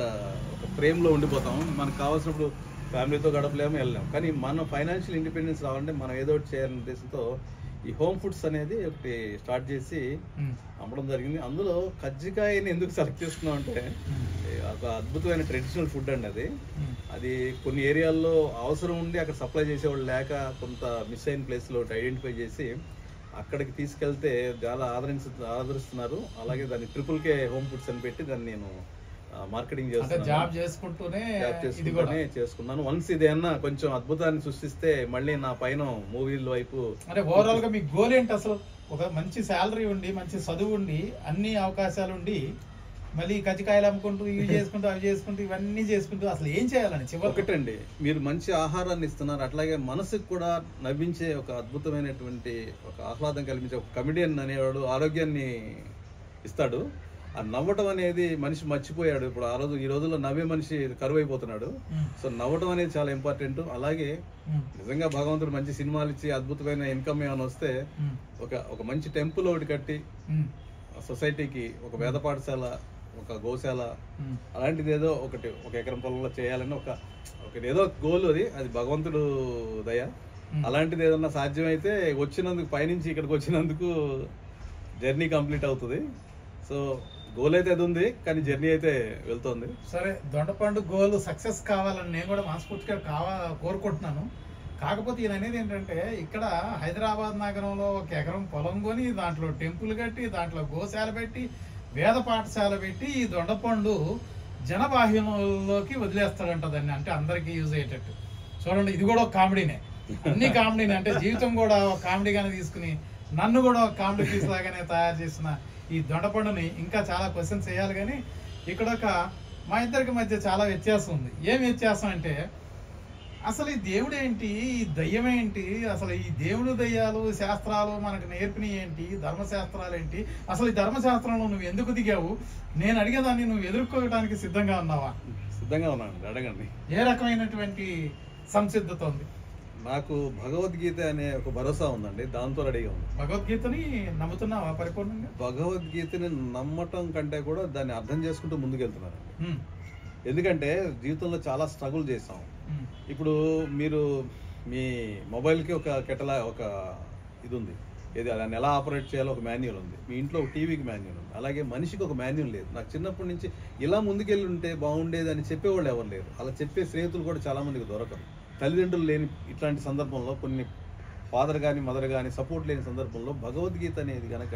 ఫ్రేమ్లో ఉండిపోతాం. మనకు కావాల్సినప్పుడు ఫ్యామిలీతో గడపలేము, వెళ్ళలేము. కానీ మన ఫైనాన్షియల్ ఇండిపెండెన్స్ రావాలంటే మనం ఏదో ఒకటి చేయాలనే ఉద్దేశంతో ఈ హోమ్ ఫుడ్స్ అనేది ఒకటి స్టార్ట్ చేసి అమ్మడం జరిగింది. అందులో కజ్జికాయని ఎందుకు సెలెక్ట్ చేసుకున్నాం అంటే ఒక అద్భుతమైన ట్రెడిషనల్ ఫుడ్ అండి. అది కొన్ని ఏరియాల్లో అవసరం ఉండి అక్కడ సప్లై చేసేవాళ్ళు లేక కొంత మిస్ అయిన ప్లేస్లో ఐడెంటిఫై చేసి అక్కడికి తీసుకెళ్తే చాలా ఆదరిస్తున్నారు. అలాగే దాన్ని ట్రిపుల్ కే హోమ్ ఫుడ్స్ అని పెట్టి దాన్ని నేను మార్కెటింగ్ చేసుకున్నాను. వన్స్ ఇదేమన్నా కొంచెం అద్భుతాన్ని సృష్టిస్తే మళ్ళీ నా పైన మూవీల వైపు. అంటే ఓవరాల్ గా మీ గోల్ ఏంటి అసలు? ఒక మంచి శాలరీ ఉండి, మంచి చదువు ఉండి, అన్ని అవకాశాలు ఉండి, మళ్ళీ కజ్జికాయలు అమ్ముకుంటూ ఇవి చేసుకుంటూ అవి చేసుకుంటూ ఇవన్నీ చేసుకుంటూ అసలు ఏం చేయాలని చివరి ఒకటండి, మీరు మంచి ఆహారాన్ని ఇస్తున్నారు, అట్లాగే మనసుకు కూడా నవ్వించే ఒక అద్భుతమైనటువంటి ఒక ఆహ్లాదం కల్పించే ఒక కమెడియన్ అనేవాడు ఆరోగ్యాన్ని ఇస్తాడు. ఆ నవ్వటం అనేది మనిషి మర్చిపోయాడు. ఇప్పుడు ఆ రోజు ఈ రోజుల్లో నవ్వే మనిషి కరువు అయిపోతున్నాడు. సో నవ్వటం అనేది చాలా ఇంపార్టెంట్. అలాగే నిజంగా భగవంతుడు మంచి సినిమాలు ఇచ్చి అద్భుతమైన ఇన్కమ్ ఏమైనా వస్తే ఒక మంచి టెంపుల్ ఒకటి కట్టి సొసైటీకి ఒక వేద పాఠశాల, ఒక గోశాల అలాంటిది ఏదో ఒకటి 1 ఎకరం పొలంలో చేయాలని ఒక ఏదో గోల్. అది భగవంతుడు దయ. అలాంటిది ఏదన్నా సాధ్యమైతే వచ్చినందుకు, పైనుంచి ఇక్కడికి వచ్చినందుకు జర్నీ కంప్లీట్ అవుతుంది. సో గోల్ అయితే అది ఉంది, కానీ జర్నీ అయితే వెళ్తుంది. సరే, దొండపండు గోల్ సక్సెస్ కావాలని నేను కూడా మనస్ఫూర్తిగా కోరుకుంటున్నాను. కాకపోతే ఈయన అనేది ఏంటంటే, ఇక్కడ హైదరాబాద్ నగరంలో 1 ఎకరం పొలం కొని దాంట్లో టెంపుల్ కట్టి, దాంట్లో గోశాల పెట్టి, వేద పాఠశాల పెట్టి, ఈ దొండపండు జనబాహ్యంలోకి వదిలేస్తాడంట దాన్ని. అంటే అందరికీ యూజ్ అయ్యేటట్టు. చూడండి, ఇది కూడా ఒక కామెడీనే. అన్ని కామెడీనే. అంటే జీవితం కూడా ఒక కామెడీగానే తీసుకుని నన్ను కూడా ఒక కామెడీ పీస్ లాగానే తయారు చేసిన ఈ దొండపండుని ఇంకా చాలా క్వశ్చన్స్ వేయాలి. కానీ ఇక్కడ మా ఇద్దరికి మధ్య చాలా వ్యత్యాసం ఉంది. ఏం వ్యత్యాసం అంటే, అసలు ఈ దేవుడు ఏంటి, ఈ దయ్యం ఏంటి, అసలు ఈ దేవుడు దయ్యాలు శాస్త్రాలు మనకు నేర్పినవి ఏంటి, ధర్మశాస్త్రాలు ఏంటి, అసలు ఈ ధర్మశాస్త్రంలో నువ్వు ఎందుకు దిగావు, నేను అడిగేదాన్ని నువ్వు ఎదుర్కోవడానికి సిద్ధంగా ఉన్నావా? సిద్ధంగా ఉన్నాను, అడగండి. ఏ రకమైనటువంటి సంసిద్ధత ఉంది? నాకు భగవద్గీత అనే ఒక భరోసా ఉందండి, దాంతో రెడీగా ఉంది. భగవద్గీతని నమ్ముతున్నావా పరిపూర్ణంగా? భగవద్గీతని నమ్మటం కంటే కూడా దాన్ని అర్థం చేసుకుంటూ ముందుకెళ్తున్నారండి. ఎందుకంటే జీవితంలో చాలా స్ట్రగుల్ చేసాం. ఇప్పుడు మీరు మీ మొబైల్కి ఒక ఒక ఇది ఉంది, ఏది దాన్ని ఎలా ఆపరేట్ చేయాలో ఒక మాన్యువల్ ఉంది. మీ ఇంట్లో ఒక టీవీకి మాన్యువల్ ఉంది. అలాగే మనిషికి ఒక మాన్యువల్ లేదు. నాకు చిన్నప్పటి నుంచి ఇలా ముందుకెళ్ళి ఉంటే బాగుండేది అని చెప్పేవాళ్ళు ఎవరు లేరు. అలా చెప్పే స్నేహితులు కూడా చాలా మందికి దొరకరు. తల్లిదండ్రులు లేని ఇట్లాంటి సందర్భంలో, కొన్ని ఫాదర్ కానీ మదర్ కానీ సపోర్ట్ లేని సందర్భంలో భగవద్గీత అనేది కనుక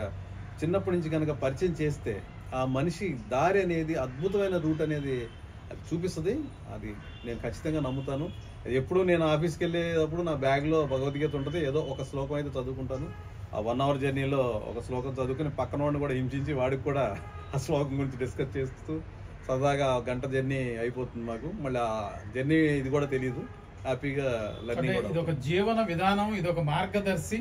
చిన్నప్పటి నుంచి కనుక పరిచయం చేస్తే ఆ మనిషి దారి అనేది, అద్భుతమైన రూట్ అనేది అది చూపిస్తుంది. అది నేను ఖచ్చితంగా నమ్ముతాను. ఎప్పుడు నేను ఆఫీస్కి వెళ్ళేటప్పుడు నా బ్యాగ్లో భగవద్గీత ఉంటుంది. ఏదో ఒక శ్లోకం అయితే చదువుకుంటాను. ఆ 1 అవర్ జర్నీలో ఒక శ్లోకం చదువుకుని పక్కన వాడిని కూడా హింసించి వాడికి కూడా ఆ శ్లోకం గురించి డిస్కస్ చేస్తూ సరదాగా 1 గంట జర్నీ అయిపోతుంది మాకు. మళ్ళీ ఆ జర్నీ ఇది కూడా తెలియదు, హ్యాపీగా లర్నింగ్. ఇది ఒక జీవన విధానం, ఇది ఒక మార్గదర్శి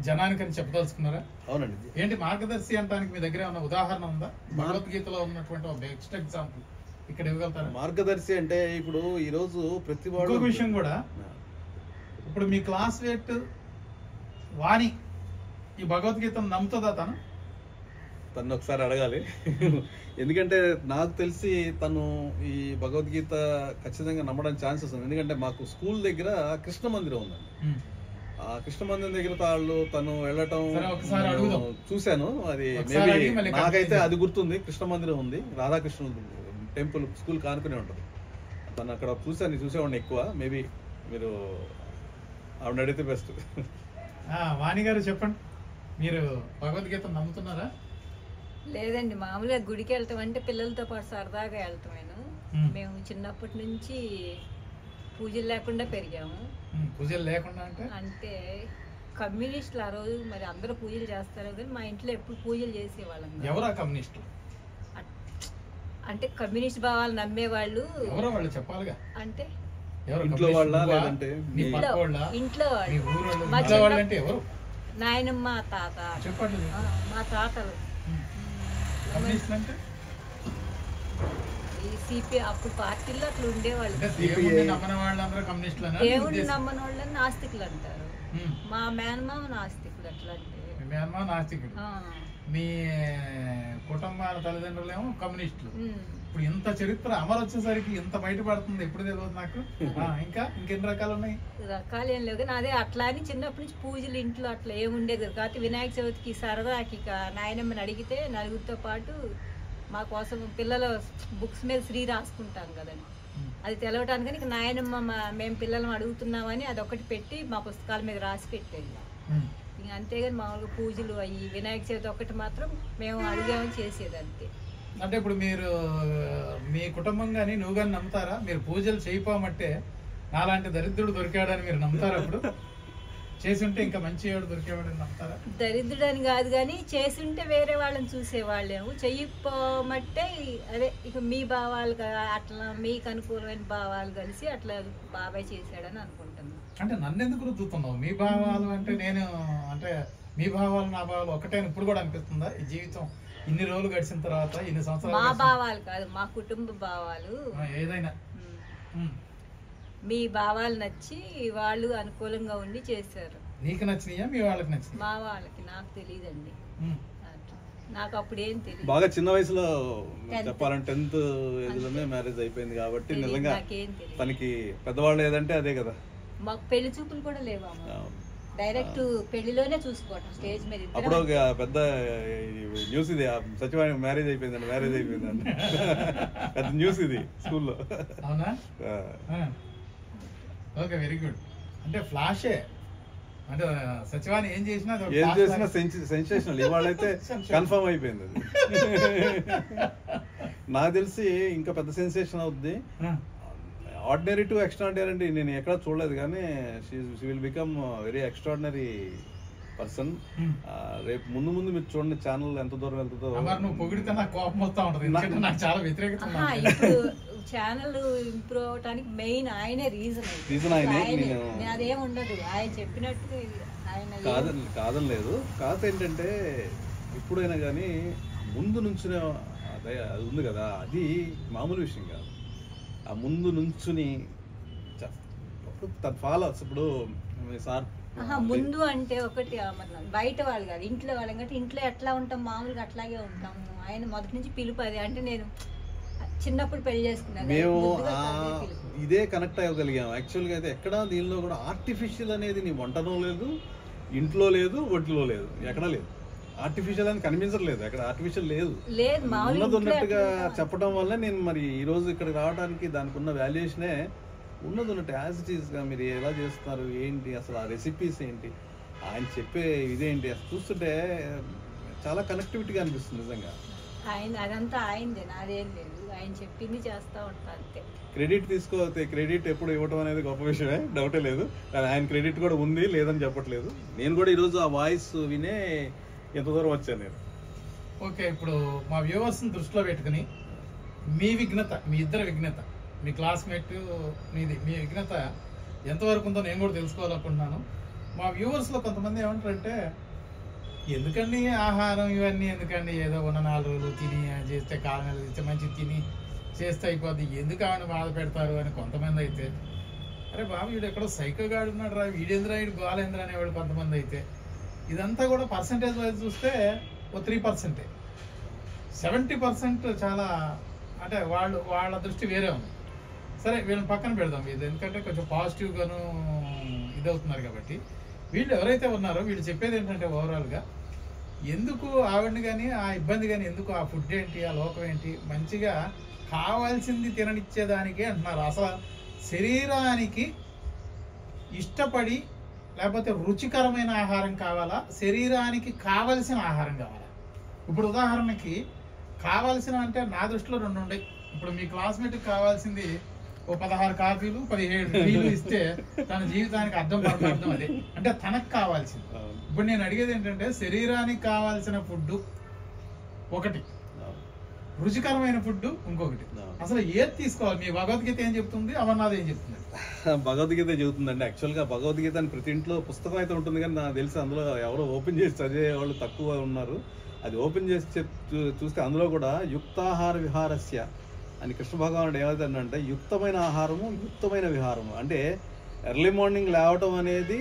జనానికి అని చెప్పదలుచుకున్నారా? అవునండి. ఏంటి మార్గదర్శి అంటానికి మీ దగ్గర ఏమన్నా ఉదాహరణ ఉందా? భగవద్గీతలో ఉన్నటువంటి ఒక బెస్ట్ ఎగ్జాంపుల్ ఇక్కడ ఇవ్వగలుగుతారా? మార్గదర్శి అంటే ఇప్పుడు ఈ రోజు ప్రతి వాడు విషయం కూడా, ఇప్పుడు మీ క్లాస్మేట్ వాణి ఈ భగవద్గీతను నమ్ముతుందా? తను ఒకసారి అడగాలి. ఎందుకంటే నాకు తెలిసి తను ఈ భగవద్గీత ఖచ్చితంగా నమ్మడానికి ఛాన్సెస్ ఉంది. ఎందుకంటే మాకు స్కూల్ దగ్గర కృష్ణ మందిరం ఉందండి. ఆ కృష్ణ మందిరం దగ్గర తను వెళ్ళటం చూశాను. అది మేబీ నాకైతే అది గుర్తుంది. కృష్ణ మందిరం ఉంది, రాధాకృష్ణ టెంపుల్ స్కూల్ కానుకునే ఉంటుంది. తను అక్కడ చూసేవాడిని ఎక్కువ. మేబీ మీరు ఆవిడ అడిగితే బెస్ట్. వాణి గారు చెప్పండి, మీరు భగవద్గీత నమ్ముతున్నారా? లేదండి, మామూలుగా గుడికి వెళ్తాం అంటే పిల్లలతో పాటు సరదాగా వెళ్తామేను. మేము చిన్నప్పటి నుంచి పూజలు లేకుండా పెరిగాము. పూజలు లేకుండా అంటే కమ్యూనిస్టులు ఆ రోజు మరి అందరూ పూజలు చేస్తారు, కానీ మా ఇంట్లో ఎప్పుడు పూజలు చేసేవాళ్ళం. ఎవరా కమ్యూనిస్టులు? అంటే కమ్యూనిస్ట్ భావాలు నమ్మేవాళ్ళు. ఎవరో వాళ్ళు చెప్పాలిగా. అంటే ఇంట్లో వాళ్ళ, లేదంటే ఇంట్లో వాళ్ళు, నాయనమ్మ, తాత, చెప్పండి మా తాతలు. సిపి అప్పుడు పార్టీలో అట్లా ఉండేవాళ్ళు. దేవుడిని నమ్మని వాళ్ళని నాస్తికులు అంటారు. మా మేనమామ నాస్తికుడు. అట్లా అంటే మీ కుటుంబాల తల్లిదండ్రులేమో కమ్యూనిస్టులు. ఇప్పుడు ఇంత చరిత్ర అమలు వచ్చేసరికి ఇంత బయటపడుతుంది, ఎప్పుడు తెలియదు నాకు. ఇంకెన్ని రకాలు ఉన్నాయి? రకాలు ఏం లేవు, అదే అట్లా అని చిన్నప్పటి నుంచి పూజలు ఇంట్లో అట్లా ఏముండేది కాబట్టి వినాయక చవితికి సరదాకి నాయనమ్మని అడిగితే నలుగురితో పాటు మా కోసం పిల్లలు బుక్స్ మీద శ్రీ రాసుకుంటాం కదండి, అది తెలవటానికి నాయనమ్మ మేము పిల్లలను అడుగుతున్నామని అదొకటి పెట్టి మా పుస్తకాల మీద రాసి పెట్టేది. ఇంకా అంతేగాని మామూలుగా పూజలు అయ్యి వినాయక చవితి ఒకటి మాత్రం మేము అడిగామని చేసేది అంతే. అంటే ఇప్పుడు మీరు మీ కుటుంబం కానీ నువ్వు కానీ నమ్ముతారా? మీరు పూజలు చేయపోమంటే నాలాంటి దరిద్రుడు దొరికాడని మీరు నమ్ముతారా? అప్పుడు చేసి ఉంటే ఇంకా మంచి వాడు దొరికేవాడని నమ్ముతారా? దరిద్రుడని కాదు కానీ చేసి ఉంటే వేరే వాళ్ళని చూసేవాళ్ళేమో, చెయ్యపోమంటే అదే ఇక మీ భావాలు అట్లా మీకు అనుకూలమైన భావాలు కలిసి అట్లా బాబాయ్ చేశాడని అనుకుంటున్నాను. అంటే నన్ను ఎందుకు రుద్దుతున్నావు? మీ భావాలు అంటే నేను అంటే మీ భావాలు నా భావాలు ఒకటే ఇప్పుడు కూడా అనిపిస్తుందా? ఈ జీవితం ఇన్ని రోజులు గడిచిన తర్వాత, ఇన్ని సంవత్సరాలు? మా భావాలు కాదు, మా కుటుంబ భావాలు. ఏదైనా మీ భావాలు నచ్చి వాళ్ళు అనుకూలంగా ఉండి చేశారు. నీకు నచ్చినాయా మీ వాళ్ళకి నచ్చినాయి? మా వాళ్ళకి నాకు తెలియదండి, నాకు అప్పుడు ఏం తెలియదు. బాగా చిన్న వయసులో చెప్పాలంటే 10th ఏజ్లోనే మ్యారేజ్ అయిపోయింది కాబట్టి నిజంగా తనకి పెద్దవాళ్ళు ఏదంటే అదే కదా. మాకు పెళ్లి చూపులు కూడా లేవా, డైరెక్ట్ పెళ్లిలోనే చూసుకోవటం స్టేజ్ మీద. అప్పుడు ఒక పెద్ద న్యూస్ ఇది, సచివాలయం మ్యారేజ్ అయిపోయిందండి, మ్యారేజ్ అయిపోయిందండి, పెద్ద న్యూస్ ఇది స్కూల్లో. అవునా? Okay, very good. అంటే ఫ్లాషే, అంటే సచివాలయం ఏం చేసినా సెన్సేషనల్. ఇవాళైతే కన్ఫర్మ్ అయిపోయింది అది. నాకు తెలిసి ఇంకా పెద్ద సెన్సేషన్ అవుద్ది. ఆర్డినరీ టు ఎక్స్ట్రాడినరీ అండి, నేను ఎక్కడ చూడలేదు కానీ she will become very extraordinary person. రేపు ముందు ముందు మీరు చూడండి ఛానల్ ఎంత దూరం వెళ్తుందో. నువ్వు పొగిడితే నాకు కోపం వస్తా ఉంటుంది, నాకు చాలా వ్యతిరేకత. ఛానల్ ఇంప్రూవ్ అవడానికి మెయిన్ ఆయనే రీజన్ ఆయనే. అదేం ఉండదు, ఆయన చెప్పినట్టు ఆయన కాదని లేదు. కాదు ఏంటంటే ఇప్పుడైనా కానీ ముందు నుంచునే అదే అది ఉంది కదా, అది మామూలు విషయం కాదు. ఆ ముందు నుంచుని ఫాలో. ఇప్పుడు సార్ ముందు అంటే ఒకటి బయట వాళ్ళు కాదు, ఇంట్లో వాళ్ళు. అంటే ఇంట్లో ఎట్లా ఉంటాం మామూలుగా అట్లాగే ఉంటాము. ఆయన మొదటి నుంచి పిలుపు అది. అంటే నేను చిన్నప్పుడు పెళ్లి చేసుకున్నాను, మేము ఇదే కనెక్ట్ అవ్వగలిగాము. యాక్చువల్గా అయితే ఎక్కడ దీనిలో కూడా ఆర్టిఫిషియల్ అనేది నీ వంటలో లేదు, ఇంట్లో లేదు, ఒంట్లో లేదు, ఎక్కడా లేదు. ఆర్టిఫిషియల్ అని కనిపించట్లేదు, అక్కడ ఆర్టిఫిషియల్ లేదు. ఉన్నది ఉన్నట్టుగా చెప్పడం వల్ల నేను మరి ఈ రోజు ఇక్కడ రావడానికి దానికి ఉన్న వాల్యుయేషనే ఉన్నది ఉన్నట్టు యాజ్ ఇట్ ఈస్ గా మీరు ఎలా చేస్తున్నారు ఏంటి, అసలు ఆ రెసిపీస్ ఏంటి, ఆయన చెప్పే ఇదేంటి, అసలు చూస్తుంటే చాలా కనెక్టివిటీగా అనిపిస్తుంది నిజంగా. ఆయన అదంతా ఆయనదే, నాదేం లేదు. ఆయన చెప్పింది చేస్తా ఉంటా అంతే. క్రెడిట్ తీసుకోతే క్రెడిట్ ఎప్పుడు ఇవ్వడం అనేది గొప్ప విషయమే, డౌటే లేదు. కానీ ఆయన క్రెడిట్ కూడా ఉంది, లేదని చెప్పట్లేదు. నేను కూడా ఈరోజు ఆ వాయిస్ వినే ఎంత దూరం వచ్చాను నేను. ఓకే, ఇప్పుడు మా వ్యూవర్స్ని దృష్టిలో పెట్టుకుని మీ విఘ్నత, మీ ఇద్దరు విఘ్నత, మీ క్లాస్మేట్ మీది, మీ విఘ్నత ఎంతవరకు ఉందో నేను కూడా తెలుసుకోవాలనుకుంటున్నాను. మా వ్యూవర్స్లో కొంతమంది ఏమంటారంటే, ఎందుకండి ఆహారం ఇవన్నీ ఎందుకండి, ఏదో ఉన్న 4 రోజులు తిని చేస్తే కాలం చేస్తే మంచి తిని చేస్తే అయిపోద్ది, ఎందుకు ఆమెను బాధ పెడతారు అని కొంతమంది అయితే, అరే బాబు వీడు ఎక్కడో సైకోగాడు ఉన్నాడు రా, వీడేంద్రా వీడు గోలేంద్ర అనేవాడు కొంతమంది అయితే. ఇదంతా కూడా పర్సంటేజ్ వైజ్ చూస్తే ఓ 3%. 70% చాలా అంటే వాళ్ళ దృష్టి వేరే ఉంది. సరే వీళ్ళని పక్కన పెడదాం, ఇది ఎందుకంటే కొంచెం పాజిటివ్గాను ఇదవుతున్నారు కాబట్టి. వీళ్ళు ఎవరైతే ఉన్నారో వీళ్ళు చెప్పేది ఏంటంటే ఓవరాల్గా ఎందుకు ఆవిడని కానీ ఆ ఇబ్బంది కానీ ఎందుకు, ఆ ఫుడ్ ఏంటి, ఆ లోకం ఏంటి, మంచిగా కావాల్సింది తిననిచ్చేదానికే అంటున్నారు. అసలు శరీరానికి ఇష్టపడి లేకపోతే రుచికరమైన ఆహారం కావాలా, శరీరానికి కావలసిన ఆహారం కావాలా? ఇప్పుడు ఉదాహరణకి కావాల్సిన అంటే నా దృష్టిలో 2 ఉన్నాయి. ఇప్పుడు మీ క్లాస్మేట్కి కావాల్సింది ఓ 16 కాఫీలు 17 టీలు ఇస్తే తన జీవితానికి అర్థం పరమార్థం అదే, అంటే తనకు కావాల్సింది. ఇప్పుడు నేను అడిగేది ఏంటంటే శరీరానికి కావాల్సిన ఫుడ్ ఒకటి, రుచికరమైన ఫుడ్ ఇంకొకటి. అసలు ఏది తీసుకోవాలి? మీ భగవద్గీత ఏం చెప్తుంది, అమర్నాథ్ ఏం చెప్తుంది? భగవద్గీత చెబుతుందండి. యాక్చువల్గా భగవద్గీత అని ప్రతి ఇంట్లో పుస్తకం అయితే ఉంటుంది, కానీ నాకు తెలిసి అందులో ఎవరో ఓపెన్ చేసి చదివే వాళ్ళు తక్కువ ఉన్నారు. అది ఓపెన్ చేసి చూస్తే అందులో కూడా యుక్తాహార విహారస్య అని కృష్ణ భగవానుడు ఏమవుతుందంటే, యుక్తమైన ఆహారము యుక్తమైన విహారము. అంటే ఎర్లీ మార్నింగ్ లేవటం అనేది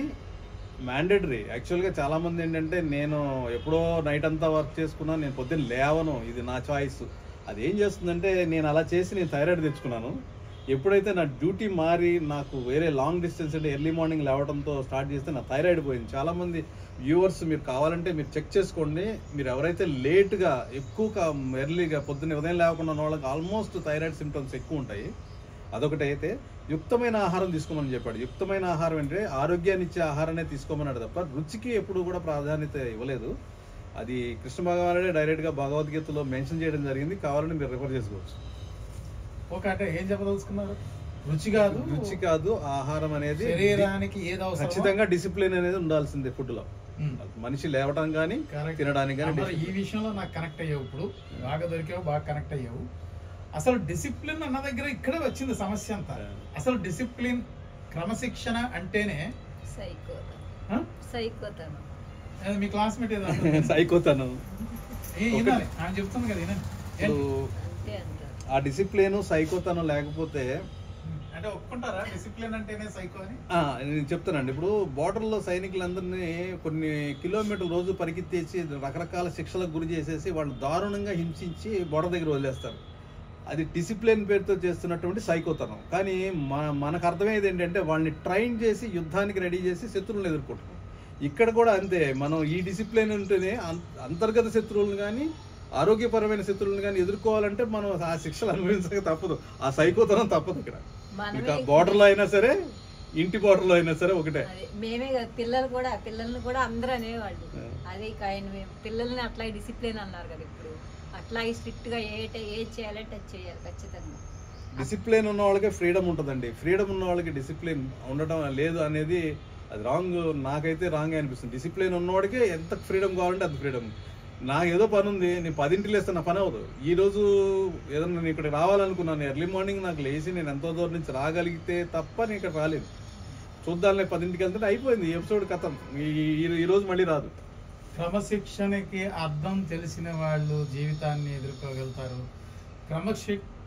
మ్యాండేటరీ. యాక్చువల్గా చాలా మంది ఏంటంటే నేను ఎప్పుడో నైట్ అంతా వర్క్ చేసుకున్నా, నేను పొద్దున్న లేవను, ఇది నా చాయిస్. అది ఏం చేస్తుందంటే నేను అలా చేసి నేను థైరాయిడ్ తెచ్చుకున్నాను. ఎప్పుడైతే నా డ్యూటీ మారి నాకు వేరే లాంగ్ డిస్టెన్స్ అంటే ఎర్లీ మార్నింగ్ లేవడంతో స్టార్ట్ చేస్తే నా థైరాయిడ్ పోయింది. చాలామంది వ్యూవర్స్ మీరు కావాలంటే మీరు చెక్ చేసుకోండి. మీరు ఎవరైతే లేట్గా ఎక్కువ ఎర్లీగా పొద్దున్న ఉదయం లేకుండా ఉన్న వాళ్ళకి ఆల్మోస్ట్ థైరాయిడ్ సిమ్టమ్స్ ఎక్కువ ఉంటాయి. అదొకటి. అయితే యుక్తమైన ఆహారం తీసుకోమని చెప్పాడు. యుక్తమైన ఆహారం అంటే ఆరోగ్యాన్ని ఇచ్చే ఆహారాన్ని తీసుకోమన్నాడు తప్ప రుచికి ఎప్పుడు కూడా ప్రాధాన్యత ఇవ్వలేదు. అది కృష్ణ భగవానుడే డైరెక్ట్గా భగవద్గీతలో మెన్షన్ చేయడం జరిగింది. కావాలని మీరు రిఫర్ చేసుకోవచ్చు. ఓకే, అంటే ఏం చెప్పదలుచుకున్నారు? రుచి కాదు ఆహారం అనేది శరీరానికి ఏదో ఖచ్చితంగా డిసిప్లిన్ అనేది ఉండాల్సిందే. ఫుడ్ లో మనిషి లేవడం కానీ తినడానికి కానీ. ఈ విషయంలో నాకు కనెక్ట్ అయ్యావు, ఇప్పుడు బాగా దొరికావు, బాగా కనెక్ట్ అయ్యావు. అసలు డిసిప్లిన్ అన్న దగ్గర ఇక్కడే వచ్చింది సమస్య అంతా. అసలు డిసిప్లిన్ క్రమశిక్షణ అంటేనే మీ క్లాస్మేట్ ఏదో సైకోతనం చెప్తాను కదా. ఆ డిసిప్లిన్ సైకోతనం లేకపోతే అంటే ఒప్పుకుంటారా డిసిప్లిన్ అంటేనే సైకో అని? నేను చెప్తానండి. ఇప్పుడు బోర్డర్లో సైనికులందరినీ కొన్ని కిలోమీటర్ల రోజు పరిగెత్తేసి రకరకాల శిక్షలకు గురి చేసేసి వాళ్ళు దారుణంగా హింసించి బోర్డర్ దగ్గర వదిలేస్తారు. అది డిసిప్లిన్ పేరుతో చేస్తున్నటువంటి సైకోతనం. కానీ మనకు అర్థమయ్యేది ఏంటంటే వాళ్ళని ట్రైన్ చేసి యుద్ధానికి రెడీ చేసి శత్రువులను ఎదుర్కొంటున్నాం. ఇక్కడ కూడా అంతే. మనం ఈ డిసిప్లిన్ ఉంటేనే అంతర్గత శత్రువులను కానీ ఆరోగ్యపరమైన శత్రువులను కానీ ఎదుర్కోవాలంటే మనం ఆ శిక్షలు అనుభవించక తప్పదు. ఆ సైకోతనం తప్పదు. ఇక్కడ బోర్డర్లో అయినా సరే, ఇంటి బోర్డర్లో అయినా సరే ఒకటే. మేమే కదా పిల్లల్ని కూడా అందరూ అనేవాళ్ళు. అదే పిల్లల్ని అట్లా డిసిప్లిన్ అన్నారు కదా. ఇప్పుడు అట్లా స్ట్రిక్ట్ గా ఏది చేయాలంటే అది చేయాలి ఖచ్చితంగా. డిసిప్లిన్ ఉన్న వాళ్ళకి ఫ్రీడమ్ ఉంటుందండి. ఫ్రీడమ్ ఉన్న వాళ్ళకి డిసిప్లిన్ ఉండటం లేదు అనేది అది రాంగ్. నాకైతే రాంగ్ అనిపిస్తుంది. డిసిప్లిన్ ఉన్నవాడికి ఎంత ఫ్రీడమ్ కావాలంటే అంత ఫ్రీడమ్. నాకు ఏదో పని ఉంది, నేను 10ంటికి లేస్తే నా పని అవ్వదు. ఈరోజు ఏదన్నా నేను ఇక్కడికి రావాలనుకున్నాను, ఎర్లీ మార్నింగ్ నాకు లేచి నేను ఎంతో దూరం నుంచి రాగలిగితే తప్ప నేను ఇక్కడ రాలేదు. చూద్దాంలే 10ంటికి వెళ్తే అయిపోయింది ఎపిసోడ్ కథం. ఈరోజు మళ్ళీ రాదు. క్రమశిక్షణకి అర్థం తెలిసిన వాళ్ళు జీవితాన్ని ఎదుర్కోగలుగుతారు.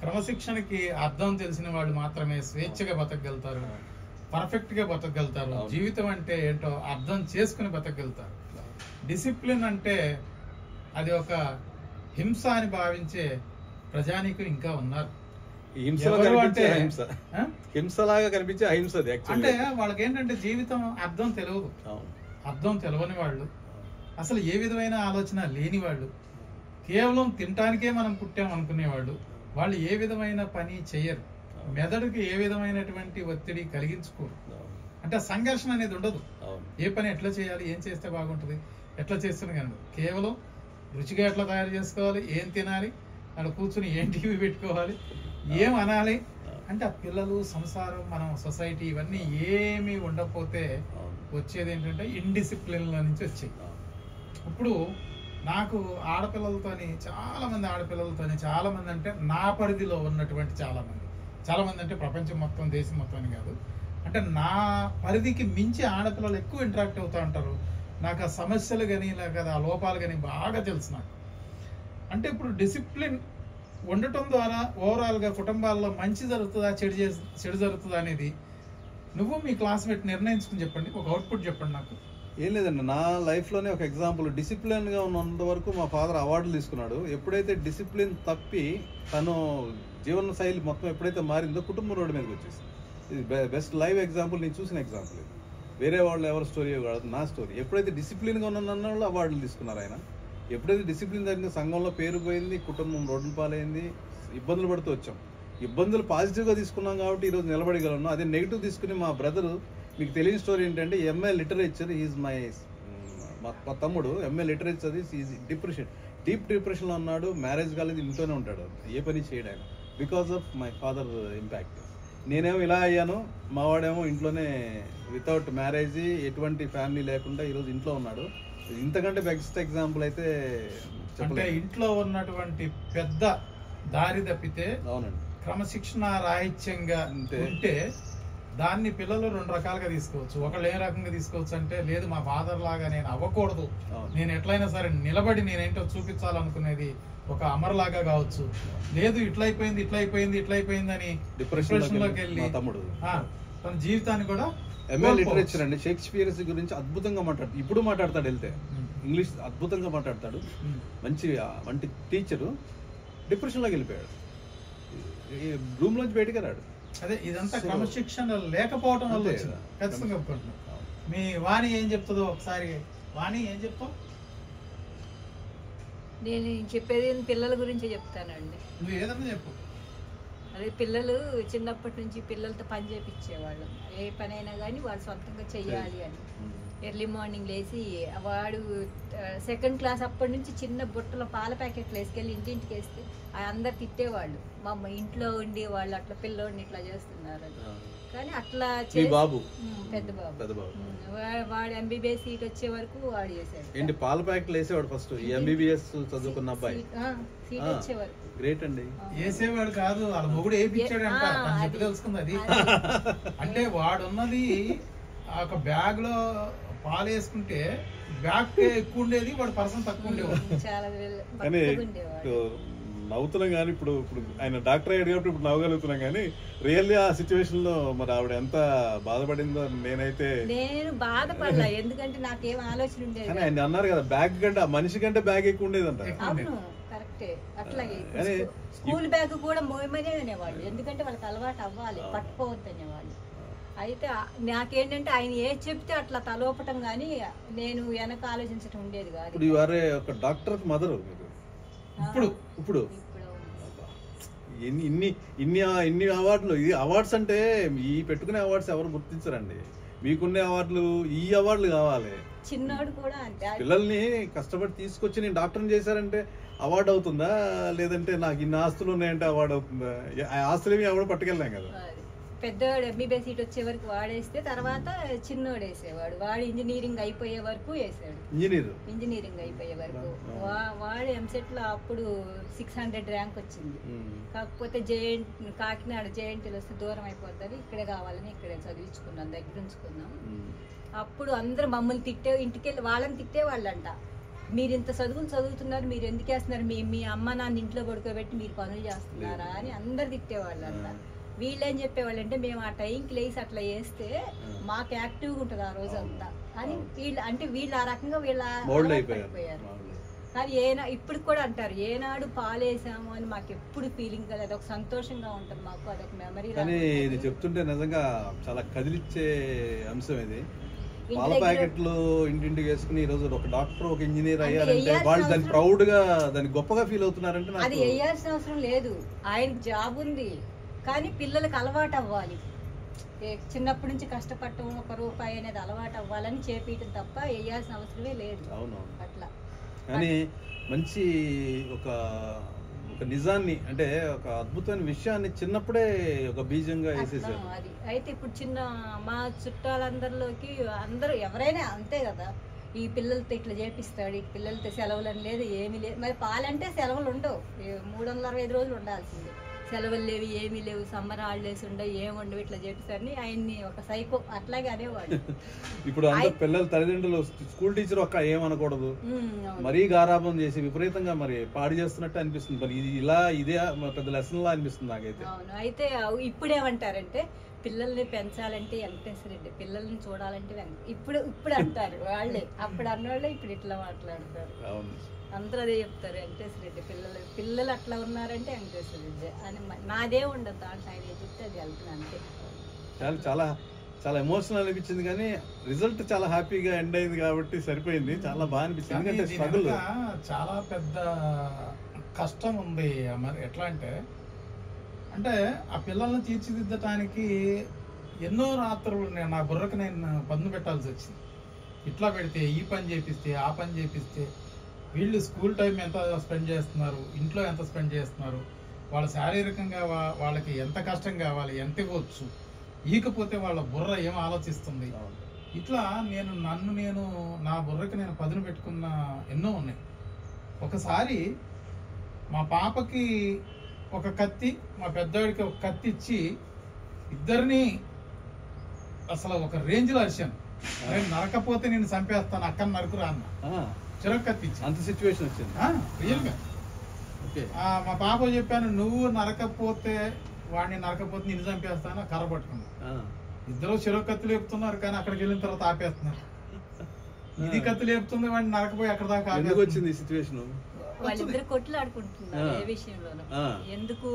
క్రమశిక్షణకి అర్థం తెలిసిన వాళ్ళు మాత్రమే స్వేచ్ఛగా బతకగలుగుతారు, పర్ఫెక్ట్ గా బతకగలుగుతారు. జీవితం అంటే ఏంటో అర్థం చేసుకుని బతకగలుగుతారు. డిసిప్లిన్ అంటే అది ఒక హింస అని భావించే ప్రజానీకులు ఇంకా ఉన్నారు. హింసలాగా కనిపించే అహింస. అంటే వాళ్ళకి ఏంటంటే జీవితం అర్థం తెలియదు. అర్థం తెలియని వాళ్ళు, అసలు ఏ విధమైన ఆలోచన లేని వాళ్ళు, కేవలం తినటానికే మనం పుట్టాం అనుకునేవాళ్ళు, వాళ్ళు ఏ విధమైన పని చెయ్యరు. మెదడుకి ఏ విధమైనటువంటి ఒత్తిడి కలిగించుకోరు. అంటే సంఘర్షణ అనేది ఉండదు. ఏ పని ఎట్లా చేయాలి, ఏం చేస్తే బాగుంటుంది, ఎట్లా చేస్తున్నా కానీ కేవలం రుచిగా ఎట్లా తయారు చేసుకోవాలి, ఏం తినాలి, అక్కడ కూర్చుని ఏం టీవీ పెట్టుకోవాలి, ఏం అనాలి అంటే ఆ పిల్లలు, సంసారం, మనం సొసైటీ ఇవన్నీ ఏమీ ఉండకపోతే వచ్చేది ఏంటంటే ఇండిసిప్లిన్ల నుంచి వచ్చాయి. ఇప్పుడు నాకు ఆడపిల్లలతోని చాలా మంది అంటే నా పరిధిలో ఉన్నటువంటి చాలా మంది అంటే ప్రపంచం మొత్తం, దేశం మొత్తం అని కాదు, అంటే నా పరిధికి మించి ఆడపిల్లలు ఎక్కువ ఇంటరాక్ట్ అవుతూ ఉంటారు. నాకు ఆ సమస్యలు కానీ లేక ఆ లోపాలు కానీ బాగా తెలుసు నాకు. అంటే ఇప్పుడు డిసిప్లిన్ ఉండటం ద్వారా ఓవరాల్గా కుటుంబాల్లో మంచి జరుగుతుందా, చెడు జరుగుతుందా అనేది నువ్వు మీ క్లాస్మేట్ నిర్ణయించుకుని చెప్పండి. ఒక అవుట్పుట్ చెప్పండి నాకు. ఏం లేదండి, నా లైఫ్లోనే ఒక ఎగ్జాంపుల్. డిసిప్లిన్గా ఉన్నంత వరకు మా ఫాదర్ అవార్డులు తీసుకున్నాడు. ఎప్పుడైతే డిసిప్లిన్ తప్పి తను జీవన శైలి మొత్తం ఎప్పుడైతే మారిందో కుటుంబం రోడ్డు మీదకి వచ్చేసి, ఇది బెస్ట్ లైవ్ ఎగ్జాంపుల్, నేను చూసిన ఎగ్జాంపుల్. ఇది వేరే వాళ్ళు ఎవరి స్టోరీ కాదు, నా స్టోరీ. ఎప్పుడైతే డిసిప్లిన్గా ఉన్న వాళ్ళు అవార్డులు తీసుకున్నారు ఆయన. ఎప్పుడైతే డిసిప్లిన్ జరిగిన సంఘంలో పేరు పోయింది, కుటుంబం రోడ్డు పాలైంది, ఇబ్బందులు పడుతూ వచ్చాం. ఇబ్బందులు పాజిటివ్గా తీసుకున్నాం కాబట్టి ఈరోజు నిలబడగలను. అదే నెగిటివ్ తీసుకుని మా బ్రదరు, మీకు తెలియని స్టోరీ ఏంటంటే ఎంఏ లిటరేచర్ ఈజ్ మా తమ్ముడు ఎంఏ లిటరేచర్ ఈజ్ డీప్ డిప్రెషన్లో ఉన్నాడు. మ్యారేజ్ కాలేదు, ఇంట్లోనే ఉంటాడు, ఏ పని చేయడు ఆయన, because of my father impact. నేనేమో ఇలా అయ్యాను, మావాడేమో ఇంట్లోనే వితౌట్ మ్యారేజ్, ఎటువంటి ఫ్యామిలీ లేకుండా ఈరోజు ఇంట్లో ఉన్నాడు. ఇంతకంటే బెస్ట్ ఎగ్జాంపుల్ అయితే అంటే ఇంట్లో ఉన్నటువంటి పెద్ద దారి తప్పితే, అవునండి, క్రమశిక్షణ రాహిత్యంగా ఉంటే దాన్ని పిల్లలు రెండు రకాలుగా తీసుకోవచ్చు. ఒకళ్ళు ఏ రకంగా తీసుకోవచ్చు అంటే, లేదు మా ఫాదర్ లాగా నేను అవ్వకూడదు, నేను ఎట్లయినా సరే నిలబడి నేనేంటో చూపించాలనుకునేది ఒక అమర్లాగా కావచ్చు. లేదు ఇట్లయిపోయింది అని డిప్రెషన్లోకి వెళ్ళి తన జీవితాన్ని కూడా ఎంఏ లిటరేచర్ అండి. షేక్స్పియర్ గురించి అద్భుతంగా మాట్లాడు, ఇప్పుడు మాట్లాడతాడు, వెళ్తే ఇంగ్లీష్ అద్భుతంగా మాట్లాడతాడు, మంచి టీచరు. డిప్రెషన్లోకి వెళ్ళిపోయాడు, రూమ్ లోంచి బయటకు రాడు. అదే ఇదంతా క్రమశిక్షణ లేకపోవడం వల్ల ఖచ్చితంగా ఒప్పుకుంటున్నాం. మీ వాణి ఏం చెప్తుందో ఒకసారి. వాణి ఏం చెప్తావు? నేను చెప్పేది పిల్లల గురించి చెప్తానండి. నువ్వు ఏదన్నా చెప్పు. అదే పిల్లలు చిన్నప్పటి నుంచి పిల్లలతో పని చేపించేవాళ్ళు, ఏ పనైనా కానీ వాళ్ళు సొంతంగా చెయ్యాలి అని. ఎర్లీ మార్నింగ్ లేచి వాడు 2nd క్లాస్ అప్పటి నుంచి చిన్న బుట్టలో పాల ప్యాకెట్లు వేసుకెళ్ళి ఇంటింటికి వేస్తే అందరు తిట్టేవాళ్ళు, మా అమ్మ ఇంట్లో ఉండి వాళ్ళు అట్లా పిల్లోడిని ఇట్లా చేస్తున్నారు అని. కానీ అట్లా పెద్ద బాబు వాడు ఎంబీబీఎస్ సీట్ వచ్చే వరకు వాడు చేశాడు. ఏంటి పాల ప్యాకెట్లు వేసేవాడు ఫస్ట్, ఎంబీబీఎస్ చదువుకున్న అబ్బాయి సీట్ వచ్చే వరకు. గ్రేట్ అండి. వేసేవాడు కాదు, వాళ్ళ మొగుడు వేయించాడు అంట. తెలుసుకుంది అది. అంటే వాడున్నది ఒక బ్యాగ్ లో పాలు వేసుకుంటే బ్యాగ్ ఎక్కువ ఉండేది, వాడు పర్సన్ తక్కువ ఉండేవాడు. కానీ నవ్వుతున్నాం కానీ ఇప్పుడు ఆయన డాక్టర్ అయ్యాడు కాబట్టి ఇప్పుడు నవ్వగలుగుతున్నాం, కానీ రియల్లీ ఆ సిచ్యువేషన్ లో మరి ఆవిడ ఎంత బాధపడిందో నేను బాధపడలా, ఎందుకంటే నాకేం ఆలోచన ఉండేది. కానీ ఆయన అన్నారు కదా బ్యాగ్ కంటే మనిషి కంటే బ్యాగ్ ఎక్కువ ఉండేదంట. అవును కరెక్టే. అట్లాగే స్కూల్ బ్యాగ్ కూడా మోయమనే అనేవాళ్ళు, ఎందుకంటే వాళ్ళకి అలవాటు అవ్వాలి, పట్టుకోవద్దు అనేవాళ్ళు. అయితే నాకేంటంటే ఆయన ఏం చెప్తే అట్లా తలోపటం కానీ నేను వెనక ఆలోచించడం ఉండేది కాదు. ఒక డాక్టర్ మదర్ ఇప్పుడు ఇన్ని అవార్డులు, ఇది అవార్డ్స్ అంటే ఈ పెట్టుకునే అవార్డ్స్ ఎవరు గుర్తించరండి. మీకున్నే అవార్డులు, ఈ అవార్డులు కావాలి. చిన్నోడు కూడా అంతే, పిల్లల్ని కష్టపడి తీసుకొచ్చి నేను డాక్టర్ని చేశారంటే అవార్డు అవుతుందా, లేదంటే నాకు ఇన్ని ఆస్తులు ఉన్నాయంటే అవార్డు అవుతుందా? ఆస్తులు ఏమి ఎవరు పట్టుకెళ్ళాం కదా. పెద్దవాడు ఎంబీబీఎస్ సీట్ వచ్చే వరకు వాడేస్తే తర్వాత చిన్నోడు వేసేవాడు. వాడు ఇంజనీరింగ్ అయిపోయే వరకు వేసాడు. ఇంజనీరింగ్ అయిపోయే వరకు వాడు ఎంసెట్ లో అప్పుడు 600 ర్యాంక్ వచ్చింది. కాకపోతే కాకినాడ జేఎన్టీలో వస్తే దూరం అయిపోతుంది, ఇక్కడే కావాలని ఇక్కడే చదివించుకున్నాం, దగ్గర ఉంచుకున్నాం. అప్పుడు అందరూ మమ్మల్ని ఇంటికెళ్ళి వాళ్ళని తిట్టేవాళ్ళంట, మీరు ఇంత చదువుతున్నారు, మీరు ఎందుకు వేస్తున్నారు, మీ అమ్మ నాన్న ఇంట్లో పడుకోబెట్టి మీరు పనులు చేస్తున్నారా అని అందరు తిట్టేవాళ్ళంట. వీళ్ళేం చెప్పేవాళ్ళు అంటే మేము ఆ టైంకి లేసి అట్లా వేస్తే మాకు యాక్టివ్గా ఉంటుంది ఆ రోజంతా అని వీళ్ళు ఆ రకంగా పడిపోయారు. కానీ ఇప్పుడు కూడా అంటారు, ఏనాడు పాలేసాము అని మాకు ఎప్పుడు ఫీలింగ్ కదా, అదొక సంతోషంగా ఉంటుంది మాకు, అదొక మెమరీ. కానీ ఇది చెప్తుంటే నిజంగా చాలా కదిలిచ్చే అంశం ఇది. పాల ప్యాకెట్లు ఇంటింటికి వేసుకుని ఈ రోజు ఒక డాక్టర్, ఒక ఇంజనీర్ అయ్యారంటే వాళ్ళు దాన్ని ప్రౌడ్ గా, దాన్ని గొప్పగా ఫీల్ అవుతున్నారంటే అది వేయాల్సిన అవసరం లేదు. ఆయనకి జాబ్ ఉంది, కానీ పిల్లలకు అలవాటు అవ్వాలి. చిన్నప్పటి నుంచి కష్టపడటం, 1 రూపాయి అనేది అలవాటు అవ్వాలని చేపీయటం తప్ప వేయాల్సిన అవసరమే లేదు. అట్లా కానీ మంచి ఒక నిజాన్ని, అంటే ఒక అద్భుతమైన విషయాన్ని చిన్నప్పుడే ఒక బీజంగా వేసేసారు. అది అయితే ఇప్పుడు మా చుట్టాలందరిలోకి అందరూ ఎవరైనా అంతే కదా, ఈ పిల్లలతో ఇట్లా చేపిస్తాడు, ఈ పిల్లలతో సెలవులని లేదు, ఏమీ లేదు. మరి పాలంటే సెలవులు ఉండవు, 365 రోజులు ఉండాల్సిందే. సెలవులు లేవు, ఏమీ లేవు, సమ్మర్ హాలిడేస్ ఉండవు, ఏముండవు, ఇట్లా చేపిస్తారని ఆయన్ని ఒక సైకో అట్లాగే అనేవాడు. ఇప్పుడు పిల్లల తల్లిదండ్రులు, స్కూల్ టీచర్ ఒక్క ఏమనకూడదు, మరీ గారాబం చేసి విపరీతంగా మరి పాడు చేస్తున్నట్టు అనిపిస్తుంది. మరి ఇదే పెద్ద లెసన్ లా అనిపిస్తుంది నాకైతే. అవును. అయితే ఇప్పుడేమంటారంటే పిల్లల్ని పెంచాలంటే వెంకటేశ్వర రెడ్డి, పిల్లల్ని చూడాలంటే ఇప్పుడు అంటారు వాళ్ళే, అప్పుడు అన్నోళ్ళే ఇప్పుడు ఇట్లా మాట్లాడతారు. అందరూ అదే చెప్తారు, వెంకటేశ్వర రెడ్డి పిల్లలు అట్లా ఉన్నారంటే వెంకటేశ్వర రెడ్డి అని. నాదే ఉండదు దాంట్లో, ఆయన చెప్తే అది వెళ్తుంది అంతే. చాలా చాలా ఎమోషనల్ అనిపించింది, కానీ రిజల్ట్ చాలా హ్యాపీగా ఎండ్ అయింది కాబట్టి సరిపోయింది. చాలా బాగా అనిపించింది, ఎందుకంటే స్ట్రగుల్ చాలా పెద్ద కష్టం ఉంది. మరి ఎట్లా అంటే ఆ పిల్లల్ని తీర్చిదిద్దటానికి ఎన్నో రాత్రులు నా బుర్రకు నేను పన్ను పెట్టాల్సి వచ్చింది. ఇట్లా పెడితే ఈ పని చేపిస్తే, ఆ పని చేపిస్తే, వీళ్ళు స్కూల్ టైం ఎంత స్పెండ్ చేస్తున్నారు, ఇంట్లో ఎంత స్పెండ్ చేస్తున్నారు, వాళ్ళ శారీరకంగా వాళ్ళకి ఎంత కష్టం కావాలి, ఎంత ఇవ్వచ్చు, ఈకపోతే వాళ్ళ బుర్ర ఏం ఆలోచిస్తుంది. ఇట్లా నేను నా బుర్రకి నేను పదును పెట్టుకున్న ఎన్నో ఉన్నాయి. ఒకసారి మా పాపకి ఒక కత్తి, మా పెద్దవాడికి ఒక కత్తి ఇచ్చి ఇద్దరిని అసలు ఒక రేంజ్లో అరిశాను. నేను నరకపోతే నేను చంపేస్తాను, అక్కడ నరకురా అన్న. చిరక కత్తి ఇచ్చి అంత సిచ్యువేషన్ వచ్చింది రియల్గా. మా పాప చెప్పాను, నువ్వు నరకపోతే వాడిని నరకపోతే నేను చంపేస్తాను, కర్ర పట్టుకున్నా. ఇద్దరు చెరో కత్తులు లేపుతున్నారు, కానీ అక్కడికి వెళ్ళిన తర్వాత ఆపేస్తున్నారు. ఇది కత్తులు లేపుతుంది, వాడిని నరకపోయి అక్కడ దాకా వచ్చింది సిచ్యువేషన్. వాళ్ళిద్దరు కొట్లాడుకుంటున్నారు ఏ విషయంలోనూ. ఎందుకు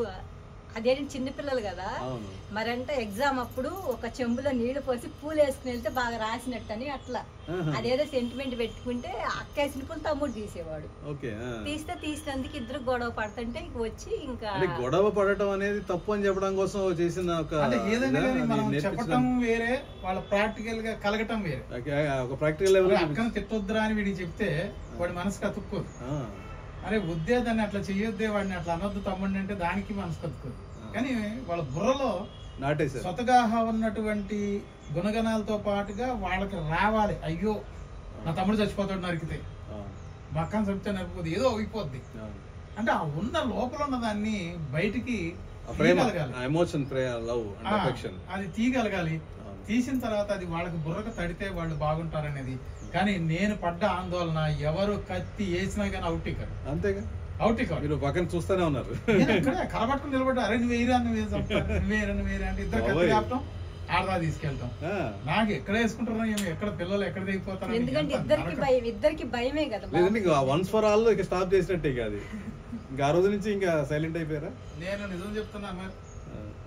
అదేంటి చిన్నపిల్లలు కదా, మరంటే ఎగ్జామ్ అప్పుడు ఒక చెంబులో నీళ్లు పోసి పూలు వేసుకుని వెళ్తే బాగా రాసినట్టు అని అట్లా అదేదో సెంటిమెంట్ పెట్టుకుంటే అక్క వేసిన పూలు తమ్ముడు తీసేవాడు. తీసినందుకు ఇద్దరు గొడవ పడుతుంటే వచ్చి ఇంకా గొడవ పడటం అనేది తప్పు అని చెప్పడం కోసం చేసిన చెప్పటం వేరే, వాళ్ళ ప్రాక్టికల్ గా కలగటం వేరే. ఒక ప్రాక్టికల్ అక్కను తిట్టొద్దురా అని వీడికి చెప్తే వాడి మనసుకు అతుక్కోదు. అరే వద్దే దాన్ని అట్లా చెయ్యొద్దే, వాడిని అట్లా అనొద్దు తమ్ముడిని అంటే దానికి మనసు కతుక్కోదు. కానీ వాళ్ళ బుర్రలో స్వతగా ఉన్నటువంటి గుణగణాలతో పాటుగా వాళ్ళకి రావాలి, అయ్యో నా తమ్ముడు చచ్చిపోతాడు నరికితే, మా అక్కను చచ్చితే నరికిపోద్ది, ఏదో అయిపోద్ది అంటే ఆ ఉన్న లోపల ఉన్న దాన్ని బయటికి అది తీయగలగాలి. తీసిన తర్వాత అది వాళ్ళకి బుర్రకు తడితే వాళ్ళు బాగుంటారనేది. కానీ నేను పడ్డ ఆందోళన, ఎవరు కత్తి వేసినా కానీ అవుట్ ఇక్కడ, అంతేగా అవుట్ ఇక్కడ. మీరు పక్కన చూస్తూనే ఉన్నారు, కలబట్టుకుని నిలబడ్డా, అరే నువ్వేరా నువ్వేరా అంటే ఇద్దరు కత్తి కాపటం, ఆడదా తీసుకెళ్తాం. నాకు ఎక్కడ వేసుకుంటారో ఏమో, ఎక్కడ పిల్లలు ఎక్కడ దిగిపోతారు. ఎందుకంటే ఇద్దరికి భయమే కదా. వన్స్ ఫర్ ఆల్ ఇక స్టాప్ చేసినట్టే కాదు. ఇంకా ఆ రోజు నుంచి ఇంకా సైలెంట్ అయిపోయారా? నేను నిజం చెప్తున్నా మరి,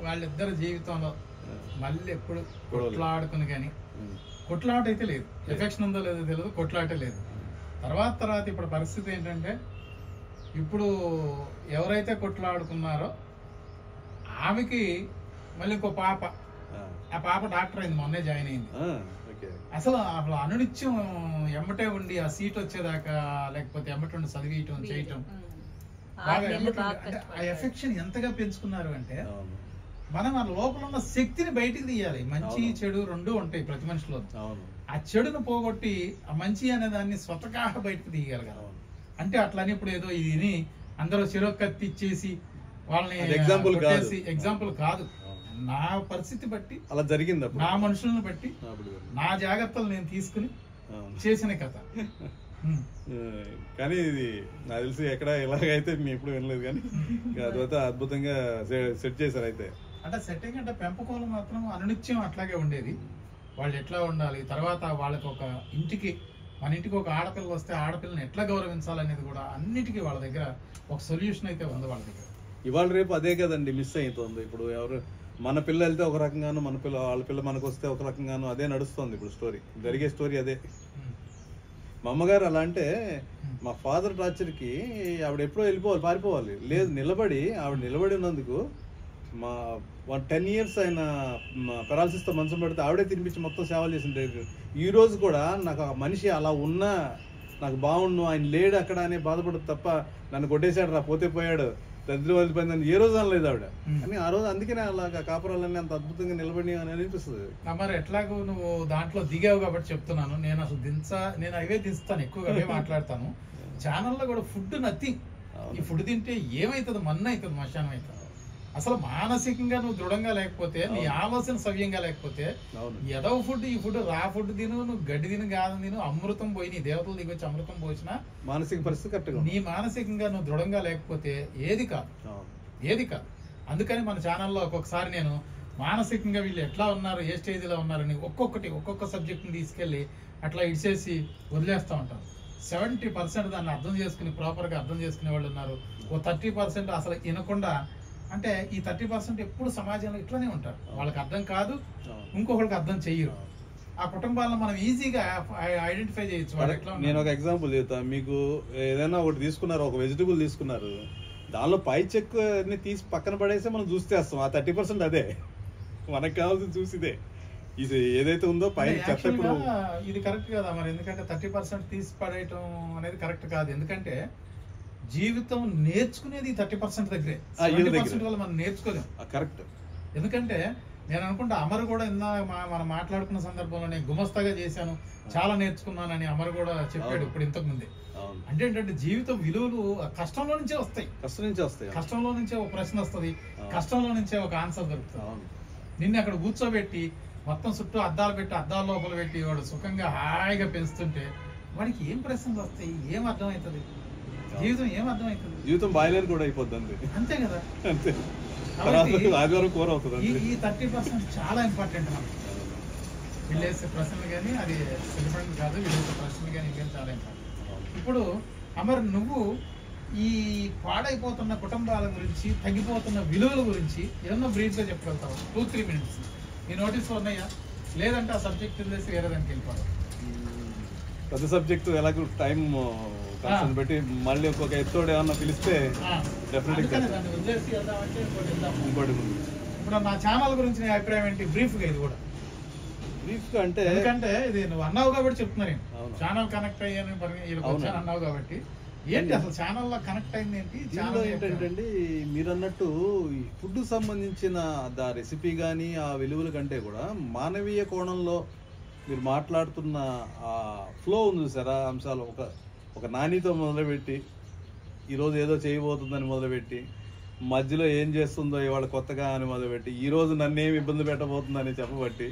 వాళ్ళిద్దరు జీవితంలో మళ్ళీ ఎప్పుడు కొట్లాడుకుని కానీ, కొట్లాట అయితే లేదు, ఎఫెక్షన్ ఉందో లేదో తెలియదు, కొట్లాటే లేదు. తర్వాత ఇప్పుడు పరిస్థితి ఏంటంటే, ఇప్పుడు ఎవరైతే కొట్లాడుకున్నారో ఆమెకి మళ్ళీ ఇంకో పాప, ఆ పాప డాక్టర్ అయింది, మొన్నే జాయిన్ అయింది. అసలు అనునిత్యం ఎమ్మటే ఉండి ఆ సీట్ వచ్చేదాకా, లేకపోతే ఎమ్మటే ఉండి చదివేయటం చేయటం, బాగా ఆ ఎఫెక్షన్ ఎంతగా పెంచుకున్నారు అంటే, మనం ఆ లోపల ఉన్న శక్తిని బయటికి తీయాలి. మంచి చెడు రెండు ఉంటాయి ప్రతి మనిషిలో. ఆ చెడును పోగొట్టి ఆ మంచి అనే దాన్ని స్వతగా బయటకు తీయగలగాలి. అంటే అట్లని ఇప్పుడు ఏదో ఇది అందరూ చెరో కత్తి ఇచ్చేసి వాళ్ళని ఎగ్జాంపుల్ కాదు. నా పరిస్థితి బట్టి అలా జరిగింది, నా మనుషులను బట్టి నా జాగ్రత్తలు నేను తీసుకుని చేసిన కథ. కానీ ఇది నాకు తెలిసి ఎక్కడ ఎలాగైతే మేము ఎప్పుడు వినలేదు, కానీ తర్వాత అద్భుతంగా సెట్ చేశారు. అయితే అంటే సెట్టింగ్ అంటే పెంపకంలో మాత్రం అనునిత్యం అట్లాగే ఉండేది. వాళ్ళు ఎట్లా ఉండాలి, తర్వాత వాళ్ళకి ఒక ఇంటికి, మన ఇంటికి ఒక ఆడపిల్ల వస్తే ఆడపిల్లని ఎట్లా గౌరవించాలనేది కూడా అన్నిటికీ వాళ్ళ దగ్గర ఒక సొల్యూషన్ అయితే ఉంది వాళ్ళ దగ్గర. ఇవాళ రేపు అదే కదండి మిస్ అవుతుంది. ఇప్పుడు ఎవరు మన పిల్ల వెళ్తే ఒక రకంగాను, మన పిల్ల వాళ్ళ పిల్ల మనకు వస్తే ఒక రకంగాను, అదే నడుస్తుంది ఇప్పుడు స్టోరీ, జరిగే స్టోరీ అదే. మా అమ్మగారు అలా అంటే, మా ఫాదర్ టార్చర్కి ఆవిడ ఎప్పుడో వెళ్ళిపోవాలి, పారిపోవాలి, లేదు నిలబడి, ఆవిడ నిలబడి ఉన్నందుకు మా 10 years ఆయన పెరాలసిస్తో మంచం పెడితే ఆవిడే తినిపించి మొత్తం సేవలు చేసింది. ఈ రోజు కూడా నాకు ఆ మనిషి అలా ఉన్నా నాకు బాగుండు, ఆయన లేడు అక్కడ అనే బాధపడదు తప్ప, నన్ను కొట్టేశాడు రా, పోతే పోయాడు, దరిద్రం వదిలిపోయిందని ఏ రోజు అనలేదు ఆవిడ. కానీ ఆ రోజు అందుకనే అలాగా కాపురాలన్నీ అంత అద్భుతంగా నిలబడి అని అనిపిస్తుంది. మరి ఎట్లాగో నువ్వు దాంట్లో దిగావు కాబట్టి చెప్తున్నాను. నేను అసలు నేను అవే దిస్తాను, ఎక్కువగా అవే మాట్లాడతాను. ఛానల్లో కూడా ఫుడ్ నథింగ్. ఈ ఫుడ్ తింటే ఏమవుతుంది, మన్న అవుతుంది, మశానం అవుతుంది. అసలు మానసికంగా నువ్వు దృఢంగా లేకపోతే, నీ ఆలోచన సవ్యంగా లేకపోతే, ఏదో ఫుడ్ ఈ ఫుడ్ రా ఫుడ్ తిను, నువ్వు గడ్డి తిను కాదు తిను, అమృతం పోయి నీ దేవతలు దిగొచ్చి అమృతం పోసినా మానసిక పరిస్థితి కరెక్ట్గా, నీ మానసికంగా నువ్వు దృఢంగా లేకపోతే ఏది కాదు. అందుకని మన ఛానల్లో ఒక్కొక్కసారి నేను మానసికంగా వీళ్ళు ఎట్లా ఉన్నారు, ఏ స్టేజ్లో ఉన్నారని ఒక్కొక్క సబ్జెక్ట్ని తీసుకెళ్ళి అట్లా ఇడిచేసి వదిలేస్తూ ఉంటాను. 70% దాన్ని అర్థం చేసుకుని ప్రాపర్గా అర్థం చేసుకునే వాళ్ళు ఉన్నారు. ఓ 30% అసలు వినకుండా, అంటే ఈ 30% ఎప్పుడు సమాజంలో ఇట్లానే ఉంటారు. వాళ్ళకి అర్థం కాదు, ఇంకొకరికి అర్థం చెయ్యరు. ఆ కుటుంబాలను మనం ఈజీగా ఐడెంటిఫై చేయొచ్చు. నేను ఒక ఎగ్జాంపుల్ చెప్తాను మీకు. ఏదైనా ఒకటి తీసుకున్నారు, ఒక వెజిటబుల్ తీసుకున్నారు, దానిలో పై చెక్కుని తీసి పక్కన పడేస్తే మనం చూస్తేస్తాం. ఆ 30% అదే మనకు కావాల్సింది, చూసిదే. ఇది ఏదైతే ఉందో పైన చెత్త. ఇది కరెక్ట్ కదా మరి, ఎందుకంటే 30% తీసి పడేయటం అనేది కరెక్ట్ కాదు. ఎందుకంటే జీవితం నేర్చుకునేది 30% దగ్గరే, 70% వల్ల మనం నేర్చుకోలేం. కరెక్ట్. ఎందుకంటే నేను అనుకుంటా అమర్ కూడా మనం మాట్లాడుకున్న సందర్భంలో నేను గుమస్తాగా చేశాను, చాలా నేర్చుకున్నానని అమర్ కూడా చెప్పాడు ఇప్పుడు ఇంతకు ముందే. అంటే ఏంటంటే జీవితం విలువలు కష్టంలో నుంచే వస్తాయి. కష్టంలో నుంచే ఒక ప్రశ్న వస్తుంది, కష్టంలో నుంచే ఒక ఆన్సర్ దొరుకుతుంది. నిన్ను అక్కడ కూర్చోబెట్టి మొత్తం చుట్టూ అద్దాలు పెట్టి, అద్దాల లోపల పెట్టి వాడు సుఖంగా హాయిగా పెంచుతుంటే వాడికి ఏం ప్రశ్నలు వస్తాయి, ఏం అర్థమవుతుంది, జీవితం ఏం అర్థమవుతుంది? జీవితం బాయిలర్ కూడా అయిపోద్ది, అంతే కదా. అంతే. ఈ 30% చాలా ఇంపార్టెంట్. వీళ్ళు వేసే ప్రశ్నలు కానీ అది సెలిబ్రెంట్ కాదు, వీళ్ళు వేసే ప్రశ్నలు కానీ ఇంకా చాలా ఇంపార్టెంట్. ఇప్పుడు అమర్, నువ్వు ఈ పాడైపోతున్న కుటుంబాల గురించి, తగ్గిపోతున్న విలువల గురించి ఏమన్నా బ్రీఫ్గా చెప్పగలుగుతావు? 2-3 minutes. నీ నోటీసులు ఉన్నాయా? లేదంటే ఆ సబ్జెక్ట్ వదిలేసి వేరే దానికి వెళ్ళిపోవడం. పెద్ద సబ్జెక్టు ఎలాగో టైం బట్టి మళ్ళీ ఒక్కొక్క ఎపిసోడ్ ఏమన్నా పిలిస్తే డెఫినెట్గా వదిలేసి వెళ్దామంటే ఇంకోటి. ఇప్పుడు నా ఛానల్ గురించి నీ అభిప్రాయం ఏంటి బ్రీఫ్గా? ఇది కూడా బ్రీఫ్గా అంటే ఎందుకంటే ఇది నువ్వు అన్నావు కాబట్టి చెప్తున్నా నేను. ఛానల్ కనెక్ట్ అయ్యాను అన్నావు కాబట్టి ఏంటి అసలు ఛానల్లో కనెక్ట్ అయింది ఏంటి? ఛానల్ ఏంటంటే మీరు అన్నట్టు ఈ ఫుడ్ సంబంధించిన రెసిపీ కానీ ఆ విలువల కంటే కూడా మానవీయ కోణంలో మీరు మాట్లాడుతున్న ఆ ఫ్లో ఉంది సార్. ఆ అంశాలు ఒక నానితో మొదలుపెట్టి ఈరోజు ఏదో చేయబోతుందని మొదలుపెట్టి, మధ్యలో ఏం చేస్తుందో ఇవాళ కొత్తగా అని మొదలుపెట్టి, ఈరోజు నన్ను ఏమి ఇబ్బంది పెట్టబోతుందని చెప్పబట్టి,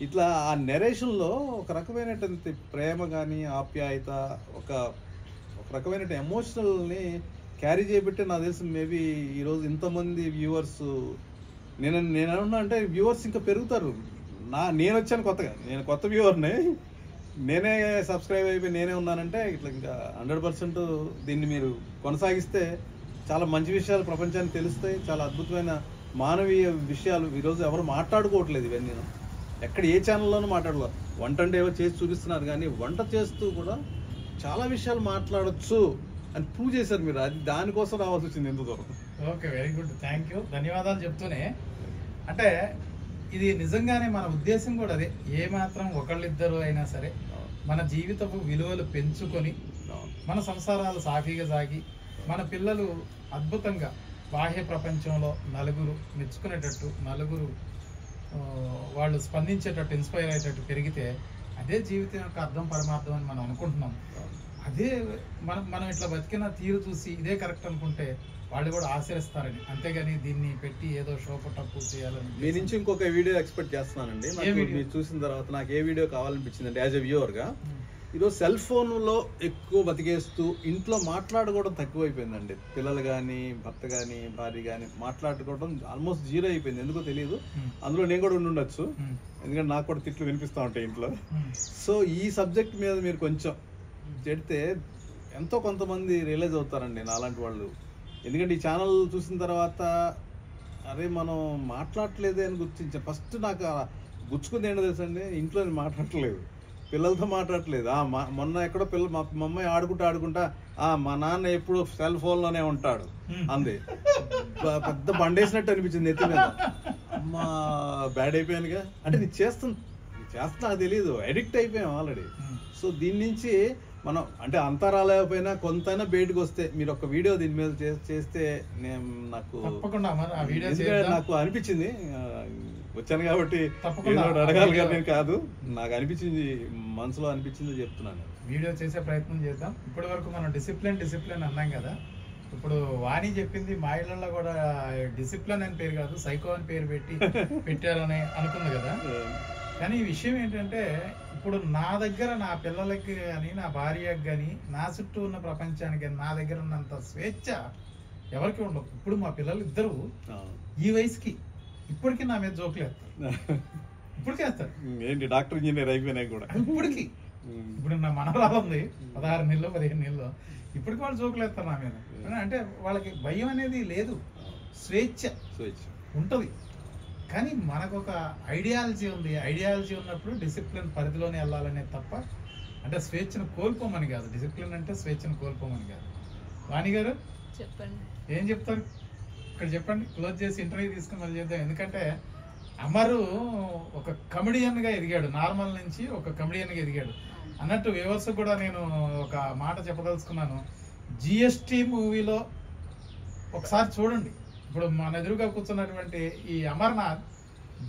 ఇట్లా ఆ నెరేషన్లో ఒక రకమైనటువంటి ప్రేమ కానీ ఆప్యాయత, ఒక రకమైన ఎమోషనల్ని క్యారీ చేయబట్టి నాకు తెలిసి మేబీ ఈరోజు ఇంతమంది వ్యూవర్స్, నేనేమన్నా అంటే వ్యూవర్స్ ఇంకా పెరుగుతారు. నేను వచ్చాను కొత్తగా, నేను కొత్త వ్యూవర్ని, నేనే సబ్స్క్రైబ్ అయిపోయి నేనే ఉన్నానంటే ఇట్లా ఇంకా 100% దీన్ని మీరు కొనసాగిస్తే చాలా మంచి విషయాలు ప్రపంచానికి తెలుస్తాయి. చాలా అద్భుతమైన మానవీయ విషయాలు ఈరోజు ఎవరు మాట్లాడుకోవట్లేదు. ఇవన్నీ ఎక్కడ ఏ ఛానల్లోనూ మాట్లాడలేదు. వంట అంటే ఏవో చేసి చూపిస్తున్నారు, కానీ వంట చేస్తూ కూడా చాలా విషయాలు మాట్లాడచ్చు అని ప్రూవ్ చేశారు మీరు. అది దానికోసం రావాల్సి వచ్చింది ఎంత దూరం. Okay, very good, thank you, ధన్యవాదాలు చెప్తూనే. అంటే ఇది నిజంగానే మన ఉద్దేశం కూడా అదే. ఏ మాత్రం ఒకళ్ళిద్దరు అయినా సరే మన జీవితపు విలువలు పెంచుకొని మన సంసారాలు సాఫీగా సాగి మన పిల్లలు అద్భుతంగా బాహ్య ప్రపంచంలో నలుగురు మెచ్చుకునేటట్టు, నలుగురు వాళ్ళు స్పందించేటట్టు, ఇన్స్పైర్ అయ్యేటట్టు పెరిగితే అదే జీవితం యొక్క అర్థం పరమార్థం అని మనం అనుకుంటున్నాం. అదే మనం ఇట్లా బతికిన తీరు చూసి ఇదే కరెక్ట్ అనుకుంటే వాళ్ళు కూడా ఆశ్రయిస్తారని. అంతేగాని దీన్ని పెట్టి ఏదో షో పుట్టప్పు చేయాలని. మీ నుంచి ఇంకొక వీడియో ఎక్స్పెక్ట్ చేస్తున్నానండి. మీరు చూసిన తర్వాత నాకు ఏ వీడియో కావాలనిపించింది అంటే యాజ్ ఎ వ్యూవర్గా, ఈరోజు సెల్ ఫోన్లో ఎక్కువ బతికేస్తూ ఇంట్లో మాట్లాడుకోవడం తక్కువైపోయిందండి. పిల్లలు కానీ, భర్త కానీ, భార్య కానీ మాట్లాడుకోవడం ఆల్మోస్ట్ జీరో అయిపోయింది. ఎందుకో తెలియదు. అందులో నేను కూడా ఉండొచ్చు, ఎందుకంటే నాకు కూడా తిట్లు వినిపిస్తూ ఉంటాయి ఇంట్లో. సో ఈ సబ్జెక్ట్ మీద మీరు కొంచెం చెడితే ఎంతో కొంతమంది రియలైజ్ అవుతారండి నాలాంటి వాళ్ళు. ఎందుకంటే ఈ ఛానల్ చూసిన తర్వాత అరే మనం మాట్లాడట్లేదే అని గుర్తించా. ఫస్ట్ నాకు గుచ్చుకుంది ఏంటో తెలుసండి, ఇంట్లో నేను మాట్లాడట్లేదు, పిల్లలతో మాట్లాడట్లేదు. మొన్న ఎక్కడో మా అమ్మాయి ఆడుకుంటా మా నాన్న ఎప్పుడు సెల్ ఫోన్లోనే ఉంటాడు అంది. పెద్ద బండేసినట్టు అనిపించింది నెత్తి మీద. అమ్మా బ్యాడ్ అయిపోయానుగా. అంటే నేను చేస్తున్నా నాకు తెలియదు, అడిక్ట్ అయిపోయాం ఆల్రెడీ. సో దీని నుంచి మనం అంటే అంతా రాలేకపోయినా కొంతైనా బయటకు వస్తే మీరు ఒక వీడియో దీని మీద చేస్తే నాకు అనిపించింది. వచ్చాను కాబట్టి అడగాలి కానీ నేను కాదు, నాకు అనిపించింది, మనసులో అనిపించింది చెప్తున్నాను. వీడియో చేసే ప్రయత్నం చేద్దాం. ఇప్పటి వరకు మనం డిసిప్లిన్ అన్నాం కదా. ఇప్పుడు వాణి చెప్పింది మా ఇళ్లలో కూడా డిసిప్లిన్ అని పేరు కాదు, సైకో అని పేరు పెట్టారని అనుకుంది కదా. కానీ ఈ విషయం ఏంటంటే ఇప్పుడు నా దగ్గర నా పిల్లలకి కానీ, నా భార్యకి కానీ, నా చుట్టూ ఉన్న ప్రపంచానికి కానీ నా దగ్గర ఉన్నంత స్వేచ్ఛ ఎవరికి ఉండవు. ఇప్పుడు మా పిల్లలు ఇద్దరు ఈ వయసుకి ఇప్పటికీ నా మీద జోకులు వేస్తారు. ఇప్పటికే వేస్తారు. ఏంటి డాక్టర్ ఇంజనీర్ అయిపోయినా కూడా ఇప్పటికి. ఇప్పుడు నా మనవరాలు ఉంది 16 నెలలు 15 నెలలు, ఇప్పటికి వాళ్ళు జోకులు వేస్తారు నా మీద. అంటే వాళ్ళకి భయం అనేది లేదు, స్వేచ్ఛ ఉంటుంది. కానీ మనకు ఒక ఐడియాలజీ ఉంది. ఐడియాలజీ ఉన్నప్పుడు డిసిప్లిన్ పరిధిలోనే వెళ్ళాలనే తప్ప, అంటే స్వేచ్ఛను కోల్పోమని కాదు. డిసిప్లిన్ అంటే స్వేచ్ఛను కోల్పోమని కాదు. వాణి గారు చెప్పండి, ఏం చెప్తారు ఇక్కడ చెప్పండి. క్లోజ్ చేసి ఇంటర్వ్యూ తీసుకుని మళ్ళీ చేద్దాం. ఎందుకంటే అమరు ఒక కమెడియన్గా ఎదిగాడు, నార్మల్ నుంచి ఒక కమెడియన్గా ఎదిగాడు అన్నట్టు. వ్యూవర్స్ కూడా నేను ఒక మాట చెప్పదలుచుకున్నాను. జిఎస్టీ మూవీలో ఒకసారి చూడండి. ఇప్పుడు మన ఎదురుగా కూర్చున్నటువంటి ఈ అమర్నాథ్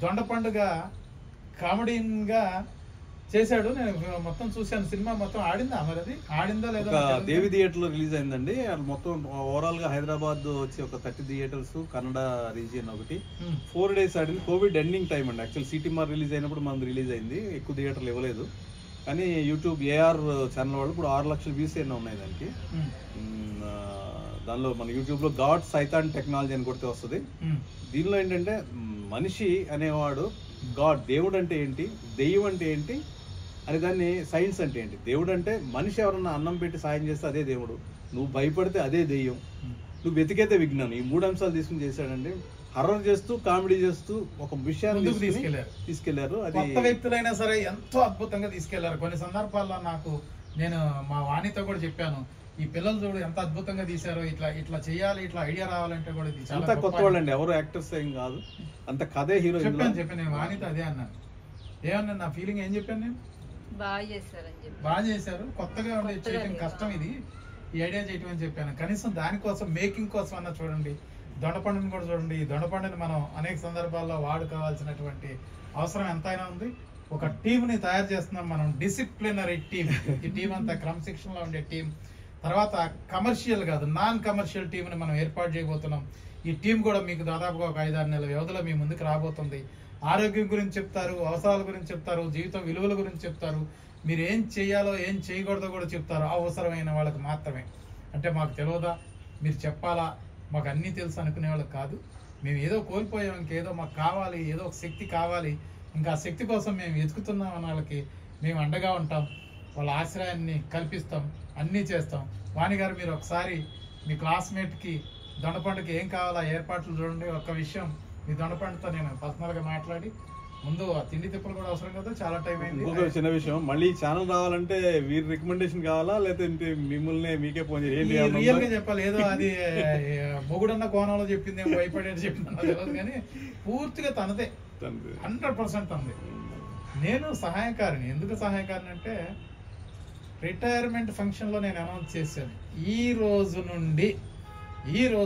దొండపండుగ కామెడీగా చేశాడు. నేను మొత్తం చూశాను, సినిమా మొత్తం ఆడిందా అమర్? అది ఆడిందా లేదా? దేవి థియేటర్ లో రిలీజ్ అయిందండి. మొత్తం ఓవరాల్ గా హైదరాబాద్ వచ్చి ఒక 30 థియేటర్స్, కన్నడ రీజియన్ ఒకటి 4 days ఆడింది. కోవిడ్ ఎండింగ్ టైం అండి. యాక్చువల్ సిటీమార్ రిలీజ్ అయినప్పుడు మనది రిలీజ్ అయింది. ఎక్కువ థియేటర్లు ఇవ్వలేదు. కానీ యూట్యూబ్ ఏఆర్ ఛానల్ వాళ్ళు ఇప్పుడు 6 లక్షల వ్యూస్ ఎన్నో ఉన్నాయి దానికి. దానిలో మన యూట్యూబ్లో గాడ్ సైతాన్ టెక్నాలజీ అని కొడితే వస్తుంది. దీనిలో ఏంటంటే మనిషి అనేవాడు దేవుడు అంటే ఏంటి, దెయ్యం అంటే ఏంటి అని దాన్ని సైన్స్ అంటే ఏంటి. దేవుడు అంటే మనిషి ఎవరన్నా అన్నం పెట్టి సాయం చేస్తే అదే దేవుడు, నువ్వు భయపడితే అదే దెయ్యం, నువ్వు వెతికైతే విజ్ఞానం. ఈ 3 అంశాలు తీసుకుని చేశాడండి. హర్రర్ చేస్తూ కామెడీ చేస్తూ ఒక విషయాన్ని తీసుకెళ్లారు. అది కొత్త వ్యక్తులైనా సరే ఎంతో అద్భుతంగా తీసుకెళ్లారు. కొన్ని సందర్భాల్లో నేను మా వాణితో కూడా చెప్పాను, ఈ పిల్లలు చూడు ఎంత అద్భుతంగా తీశారో, ఇట్లా చేయాలి, ఇట్లా ఐడియా రావాలంటే కూడా ఇది చాలా కొత్త వాళ్ళండి, ఎవరు యాక్టర్స్ ఏం కాదు, అంత కథే హీరో. చెప్పాను నేను వాణితో అదే అన్నాను. ఏమన్నా నా ఫీలింగ్ ఏం చెప్పాను నేను, బాగా చేశారు, కొత్తగా ఉండే చేయడం కష్టం, ఇది ఈ ఐడియా చేయటం అని చెప్పాను. కనీసం దానికోసం మేకింగ్ కోసం అన్న చూడండి, దొండపండుని కూడా చూడండి. ఈ దొండపండుని మనం అనేక సందర్భాల్లో వాడుకోవాల్సినటువంటి అవసరం ఎంతైనా ఉంది. ఒక టీంని తయారు చేస్తున్నాం మనం, డిసిప్లినరీ టీం. ఈ టీం అంతా క్రమశిక్షణలో ఉండే టీం. తర్వాత కమర్షియల్ కాదు, నాన్ కమర్షియల్ టీంని మనం ఏర్పాటు చేయబోతున్నాం. ఈ టీం కూడా మీకు దాదాపుగా ఒక 5-6 నెలల వ్యవధిలో మీ ముందుకు రాబోతుంది. ఆరోగ్యం గురించి చెప్తారు, అవసరాల గురించి చెప్తారు, జీవితం విలువల గురించి చెప్తారు, మీరు ఏం చేయాలో ఏం చేయకూడదో కూడా చెప్తారు, అవసరమైన వాళ్ళకి మాత్రమే. అంటే మాకు తెలియదా, మీరు చెప్పాలా, మాకు అన్నీ తెలుసు అనుకునే వాళ్ళకి కాదు. మేము ఏదో కోల్పోయాం, ఇంకేదో మాకు కావాలి, ఏదో ఒక శక్తి కావాలి, ఇంకా ఆ శక్తి కోసం మేము వెతుకుతున్నాం అన్న వాళ్ళకి మేము అండగా ఉంటాం, వాళ్ళ ఆశ్రయాన్ని కల్పిస్తాం, అన్నీ చేస్తాం. వాణి గారు మీరు ఒకసారి మీ క్లాస్మేట్కి దొండపండుకి ఏం కావాలో ఏర్పాట్లు చూడండి. ఒక్క విషయం, మీ దొండపండుతో నేను పర్సనల్గా మాట్లాడి, ముందు ఆ తిండి తిప్పలు కూడా అవసరం కదా, చాలా టైం అయింది. చిన్న విషయం, మళ్ళీ ఛానల్ రావాలంటే వీరి రికమెండేషన్ కావాలా, లేకపోతే మిమ్మల్ని మీకే ఫోన్ చేయాలి? రియల్ గా చెప్పాలి, ఏదో అది మొగుడన్న కోణంలో చెప్పింది, భయపడేది చెప్పింది తెలియదు, కానీ పూర్తిగా తనదే, 100% తనదే. నేను సహాయకారిని. ఎందుకు సహాయకారిని అంటే, రిటైర్మెంట్ ఫంక్షన్లో నేను అనౌన్స్ చేశాను, ఈ రోజు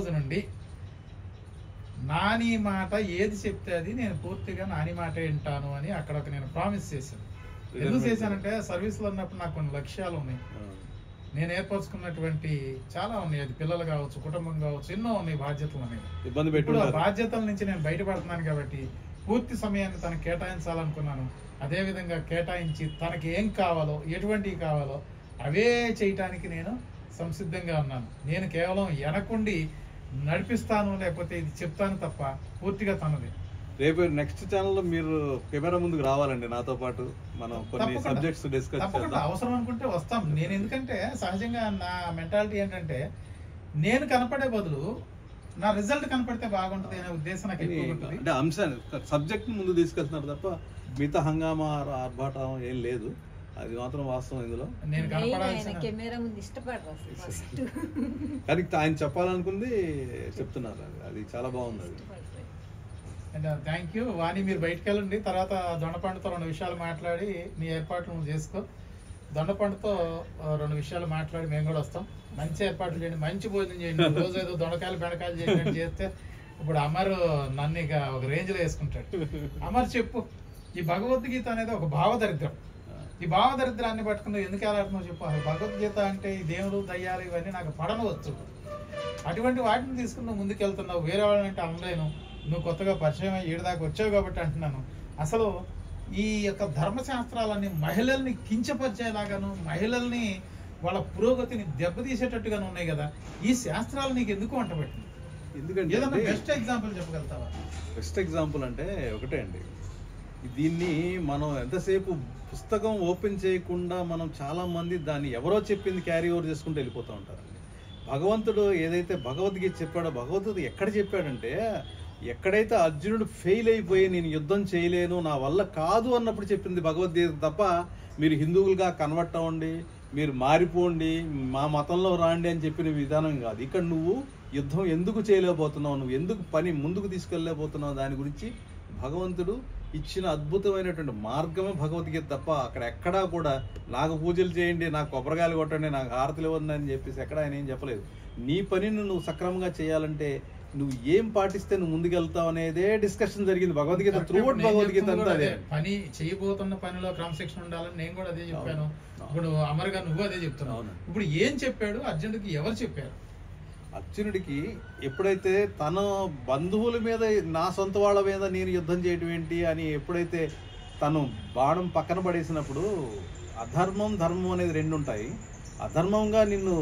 నుండి నాని మాట ఏది చెప్తే అది నేను పూర్తిగా నాని మాట వింటాను అని అక్కడ నేను ప్రామిస్ చేశాను. ఎందుకు చేశానంటే, సర్వీస్లో ఉన్నప్పుడు నాకు కొన్ని లక్ష్యాలు ఉన్నాయి, నేను ఏర్పరచుకున్నటువంటి చాలా ఉన్నాయి. అది పిల్లలు కావచ్చు, కుటుంబం కావచ్చు, ఎన్నో ఉన్నాయి బాధ్యతలు అనేవి. ఇప్పుడు ఆ బాధ్యతల నుంచి నేను బయటపడుతున్నాను కాబట్టి పూర్తి సమయాన్ని తనకు కేటాయించాలనుకున్నాను. అదేవిధంగా కేటాయించి తనకి ఏం కావాలో, ఎటువంటివి కావాలో అవే చేయటానికి నేను సంసిద్ధంగా ఉన్నాను. నేను కేవలం వెనకుండి నడిపిస్తాను, లేకపోతే ఇది చెప్తాను తప్ప పూర్తిగా తనది. రేపు నెక్స్ట్ ఛానల్లో మీరు కెమెరా ముందుకు రావాలండి నాతో పాటు, మనం కొన్ని సబ్జెక్ట్స్ డిస్కస్ చేద్దాం. అవసరం అనుకుంటే వస్తాం. నేను ఎందుకంటే సహజంగా నా మెంటాలిటీ ఏంటంటే, నేను కనపడే బదులు నా రిజల్ట్ కనపడితే బాగుంటది అనే ఉద్దేశం నాకు ఎక్కువ ఉంటుంది. అంటే అంశాన్ని సబ్జెక్ట్ ముందు తీసుకెళ్తున్నారు తప్ప మిగతా హంగామా ఆర్భాటం ఏం లేదు, అది మాత్రం వాస్తవం. ఇందులో నేను కానీ ఆయన చెప్పాలనుకుంది చెప్తున్నారు, అది చాలా బాగుంది. అది థ్యాంక్ యూ. వాణి మీరు బయటకు వెళ్ళండి, తర్వాత దొండపండుతో 2 విషయాలు మాట్లాడి నీ ఏర్పాట్లు నువ్వు చేసుకో. దొండపండుతో 2 విషయాలు మాట్లాడి మేము కూడా వస్తాం. మంచి ఏర్పాట్లు చేయండి, మంచి భోజనం చేయండి. రోజు ఏదో దొండకాయలు బెండకాయలు చేయండి చేస్తే ఇప్పుడు అమర్ నన్ను ఇక ఒక రేంజ్లో వేసుకుంటాడు. అమర్ చెప్పు, ఈ భగవద్గీత అనేది ఒక భావదరిద్రం. ఈ భావదరిద్రాన్ని పట్టుకుని ఎందుకు ఆడుతున్నావు చెప్పు. అసలు భగవద్గీత అంటే ఈ దేవుడు దయ్యాలు ఇవన్నీ నాకు పడనవచ్చు. అటువంటి వాటిని తీసుకుని నువ్వు ముందుకు వెళ్తున్నావు. వేరే వాళ్ళంటే అనలేను, నువ్వు కొత్తగా పరిచయం అయ్యి దాకా వచ్చావు కాబట్టి అంటున్నాను. అసలు ఈ యొక్క ధర్మశాస్త్రాలన్నీ మహిళల్ని కించపరిచేలాగాను, మహిళల్ని వాళ్ళ పురోగతిని దెబ్బతీసేటట్టుగాను ఉన్నాయి కదా. ఈ శాస్త్రాలు నీకు ఎందుకు వంటబెట్టింది? ఎందుకంటే ఏదన్నా బెస్ట్ ఎగ్జాంపుల్ చెప్పగలుగుతావా? బెస్ట్ ఎగ్జాంపుల్ అంటే ఒకటే అండి, దీన్ని మనం ఎంతసేపు పుస్తకం ఓపెన్ చేయకుండా మనం చాలా మంది దాన్ని ఎవరో చెప్పింది క్యారీ ఓవర్ చేసుకుంటూ వెళ్ళిపోతూ ఉంటారండి. భగవంతుడు ఏదైతే భగవద్గీత చెప్పాడో, భగవద్గీత ఎక్కడ చెప్పాడంటే, ఎక్కడైతే అర్జునుడు ఫెయిల్ అయిపోయి నేను యుద్ధం చేయలేను, నా వల్ల కాదు అన్నప్పుడు చెప్పింది భగవద్గీత తప్ప, మీరు హిందువులుగా కన్వర్ట్ అవ్వండి, మీరు మారిపోండి, మా మతంలో రాండి అని చెప్పిన విధానం కాదు. ఇక్కడ నువ్వు యుద్ధం ఎందుకు చేయలేకపోతున్నావు, నువ్వు ఎందుకు పని ముందుకు తీసుకెళ్ళలేకపోతున్నావు, దాని గురించి భగవంతుడు ఇచ్చిన అద్భుతమైనటువంటి మార్గమే భగవద్గీత తప్ప, అక్కడ ఎక్కడా కూడా నాకు పూజలు చేయండి, నాకు కొబ్బరికాయలు కొట్టండి, నాకు హారతులు ఇవ్వండి అని చెప్పేసి ఎక్కడ ఆయన ఏం చెప్పలేదు. నీ పనిని నువ్వు సక్రమంగా చేయాలంటే నువ్వు ఏం పాటిస్తే నువ్వు ముందుకెళ్తావు అనేదే డిస్కషన్ జరిగింది భగవద్గీత త్రూఅవుట్. భగవద్గీత అంతా అదే. పని చేయబోతున్న పనిలో క్రమశిక్షణ ఉండాలని నేను కూడా అదే చెప్పాను. ఇప్పుడు అమర్ గారు నువ్వు అదే చెప్తున్నావు. ఇప్పుడు ఏం చెప్పాడు అర్జునుడికి, ఎవరు చెప్పారు? అర్జునుడికి ఎప్పుడైతే తన బంధువుల మీద, నా సొంత వాళ్ళ మీద నేను యుద్ధం చేయటం ఏంటి అని ఎప్పుడైతే తను బాణం పక్కన పడేసినప్పుడు, అధర్మం ధర్మం అనేది 2 ఉంటాయి. అధర్మంగా నిన్ను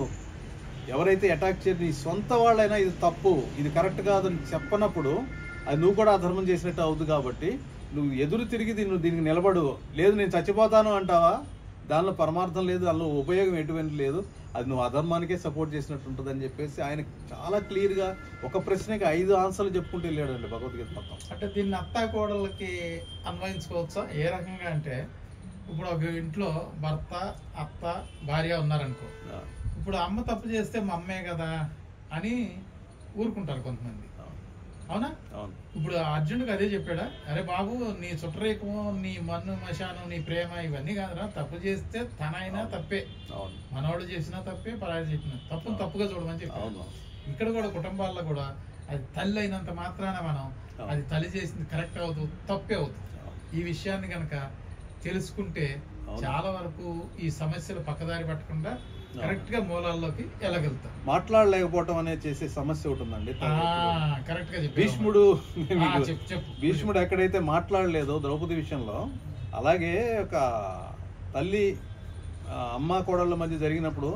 ఎవరైతే అటాక్ చేసి నీ సొంత వాళ్ళైనా ఇది తప్పు, ఇది కరెక్ట్ కాదని చెప్పనప్పుడు అది నువ్వు కూడా అధర్మం చేసినట్టు అవుతుంది. కాబట్టి నువ్వు ఎదురు తిరిగి నువ్వు దీనికి నిలబడు, లేదు నేను చచ్చిపోతాను అంటావా, దానిలో పరమార్థం లేదు, దానిలో ఉపయోగం ఎటువంటి లేదు, అది నువ్వు అధర్మానికే సపోర్ట్ చేసినట్టు ఉంటుంది అని చెప్పేసి ఆయన చాలా క్లియర్గా ఒక ప్రశ్నకి 5 ఆన్సర్లు చెప్పుకుంటూ వెళ్ళాడండి భగవద్గీత మొత్తం. అంటే దీన్ని అత్తా కోడళ్ళకి అన్వయించుకోవచ్చా ఏ రకంగా అంటే, ఇప్పుడు ఒక ఇంట్లో భర్త అత్త భార్య ఉన్నారనుకో, ఇప్పుడు అమ్మ తప్పు చేస్తే మా అమ్మే కదా అని ఊరుకుంటారు కొంతమంది, అవునా? ఇప్పుడు అర్జునుడికి అదే చెప్పాడా, అరే బాబు నీ చుట్టరేకము నీ మన్ను మశాను నీ ప్రేమ ఇవన్నీ కాదురా, తప్పు చేస్తే తనైనా తప్పే, మనవాడు చేసినా తప్పే, పరాయి చేసినా తప్పును తప్పుగా చూడమని చెప్పాడు. ఇక్కడ కూడా కుటుంబాల్లో కూడా అది తల్లి అయినంత మాత్రాన మనం అది తల్లి చేసింది కరెక్ట్ అవుతుంది, తప్పే అవుతుంది. ఈ విషయాన్ని కనుక తెలుసుకుంటే చాలా వరకు ఈ సమస్యలు పక్కదారి పట్టకుండా కరెక్ట్ గా మూలాల్లోకి వెళ్ళగలుగుతాం. మాట్లాడలేకపోవటం అనేది చేసే సమస్య ఒకటి ఉందండి. కరెక్ట్ గా భీష్ముడు ఎక్కడైతే మాట్లాడలేదో ద్రౌపది విషయంలో, అలాగే ఒక తల్లి అమ్మ కోడళ్ళ మధ్య జరిగినప్పుడు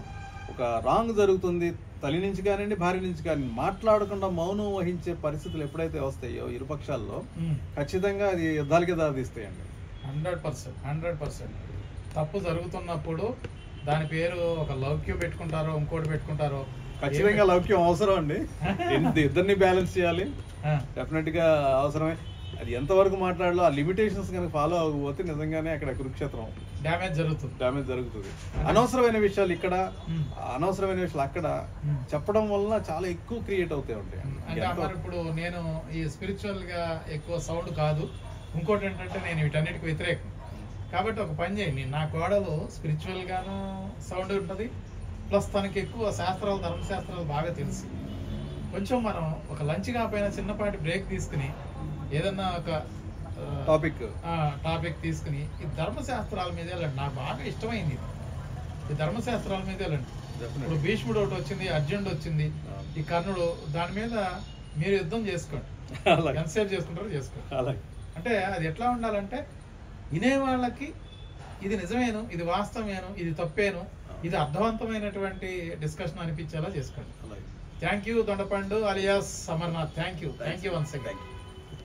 ఒక రాంగ్ జరుగుతుంది, తల్లి నుంచి కానివ్వండి భార్య నుంచి కానీ మాట్లాడకుండా మౌనం వహించే పరిస్థితులు ఎప్పుడైతే వస్తాయో ఇరుపక్షాల్లో, ఖచ్చితంగా అది యుద్ధాలకే దారితీస్తాయండి. 100%. తప్పు జరుగుతున్నప్పుడు దాని పేరు ఒక లౌక్యం పెట్టుకుంటారో ఇంకోటి పెట్టుకుంటారో, ఖచ్చితంగా లౌక్యం అవసరం అండి. ఇద్దరిని బ్యాలెన్స్ చేయాలి, డెఫినెట్ గా అవసరమే. అది ఎంతవరకు మాట్లాడాలో ఆ లిమిటేషన్స్ కనుక ఫాలో అవ్వకపోతే నిజంగానే అక్కడ కురుక్షేత్రం డ్యామేజ్ జరుగుతుంది. అనవసరమైన విషయాలు ఇక్కడ, అనవసరమైన విషయాలు అక్కడ చెప్పడం వలన చాలా ఎక్కువ క్రియేట్ అవుతాయి ఉంటాయి. అంటే ఇప్పుడు నేను ఈ స్పిరిచువల్ గా ఎక్కువ సౌండ్ కాదు, ఇంకోటి ఏంటంటే నేను వీటన్నిటికి వ్యతిరేకం కాబట్టి ఒక పని చేయండి, నా కోడలు స్పిరిచువల్ గాను సౌండ్ ఉంటుంది, ప్లస్ తనకి ఎక్కువ శాస్త్రాలు ధర్మశాస్త్రాలు బాగా తెలుసు. కొంచెం మనం ఒక లంచ్ కాకపోయినా చిన్నపాటి బ్రేక్ తీసుకుని ఏదన్నా ఒక టాపిక్ తీసుకుని ఈ ధర్మశాస్త్రాల మీద వెళ్ళండి. నాకు బాగా ఇష్టమైంది ఈ ధర్మశాస్త్రాల మీద వెళ్ళండి. ఇప్పుడు భీష్ముడు ఒకటి వచ్చింది, అర్జునుడు వచ్చింది, ఈ కర్ణుడు, దాని మీద మీరు యుద్ధం చేసుకోండి, ఎంతసేపు చేసుకుంటారో చేసుకోండి. అంటే అది ఎట్లా ఉండాలంటే వినేవాళ్ళకి ఇది నిజమేను, ఇది వాస్తవమేను, ఇది తప్పేను, ఇది అర్థవంతమైనటువంటి డిస్కషన్ అనిపించేలా చేసుకోండి. Thank you Dondapandu alias Amarnath. Thank you once again.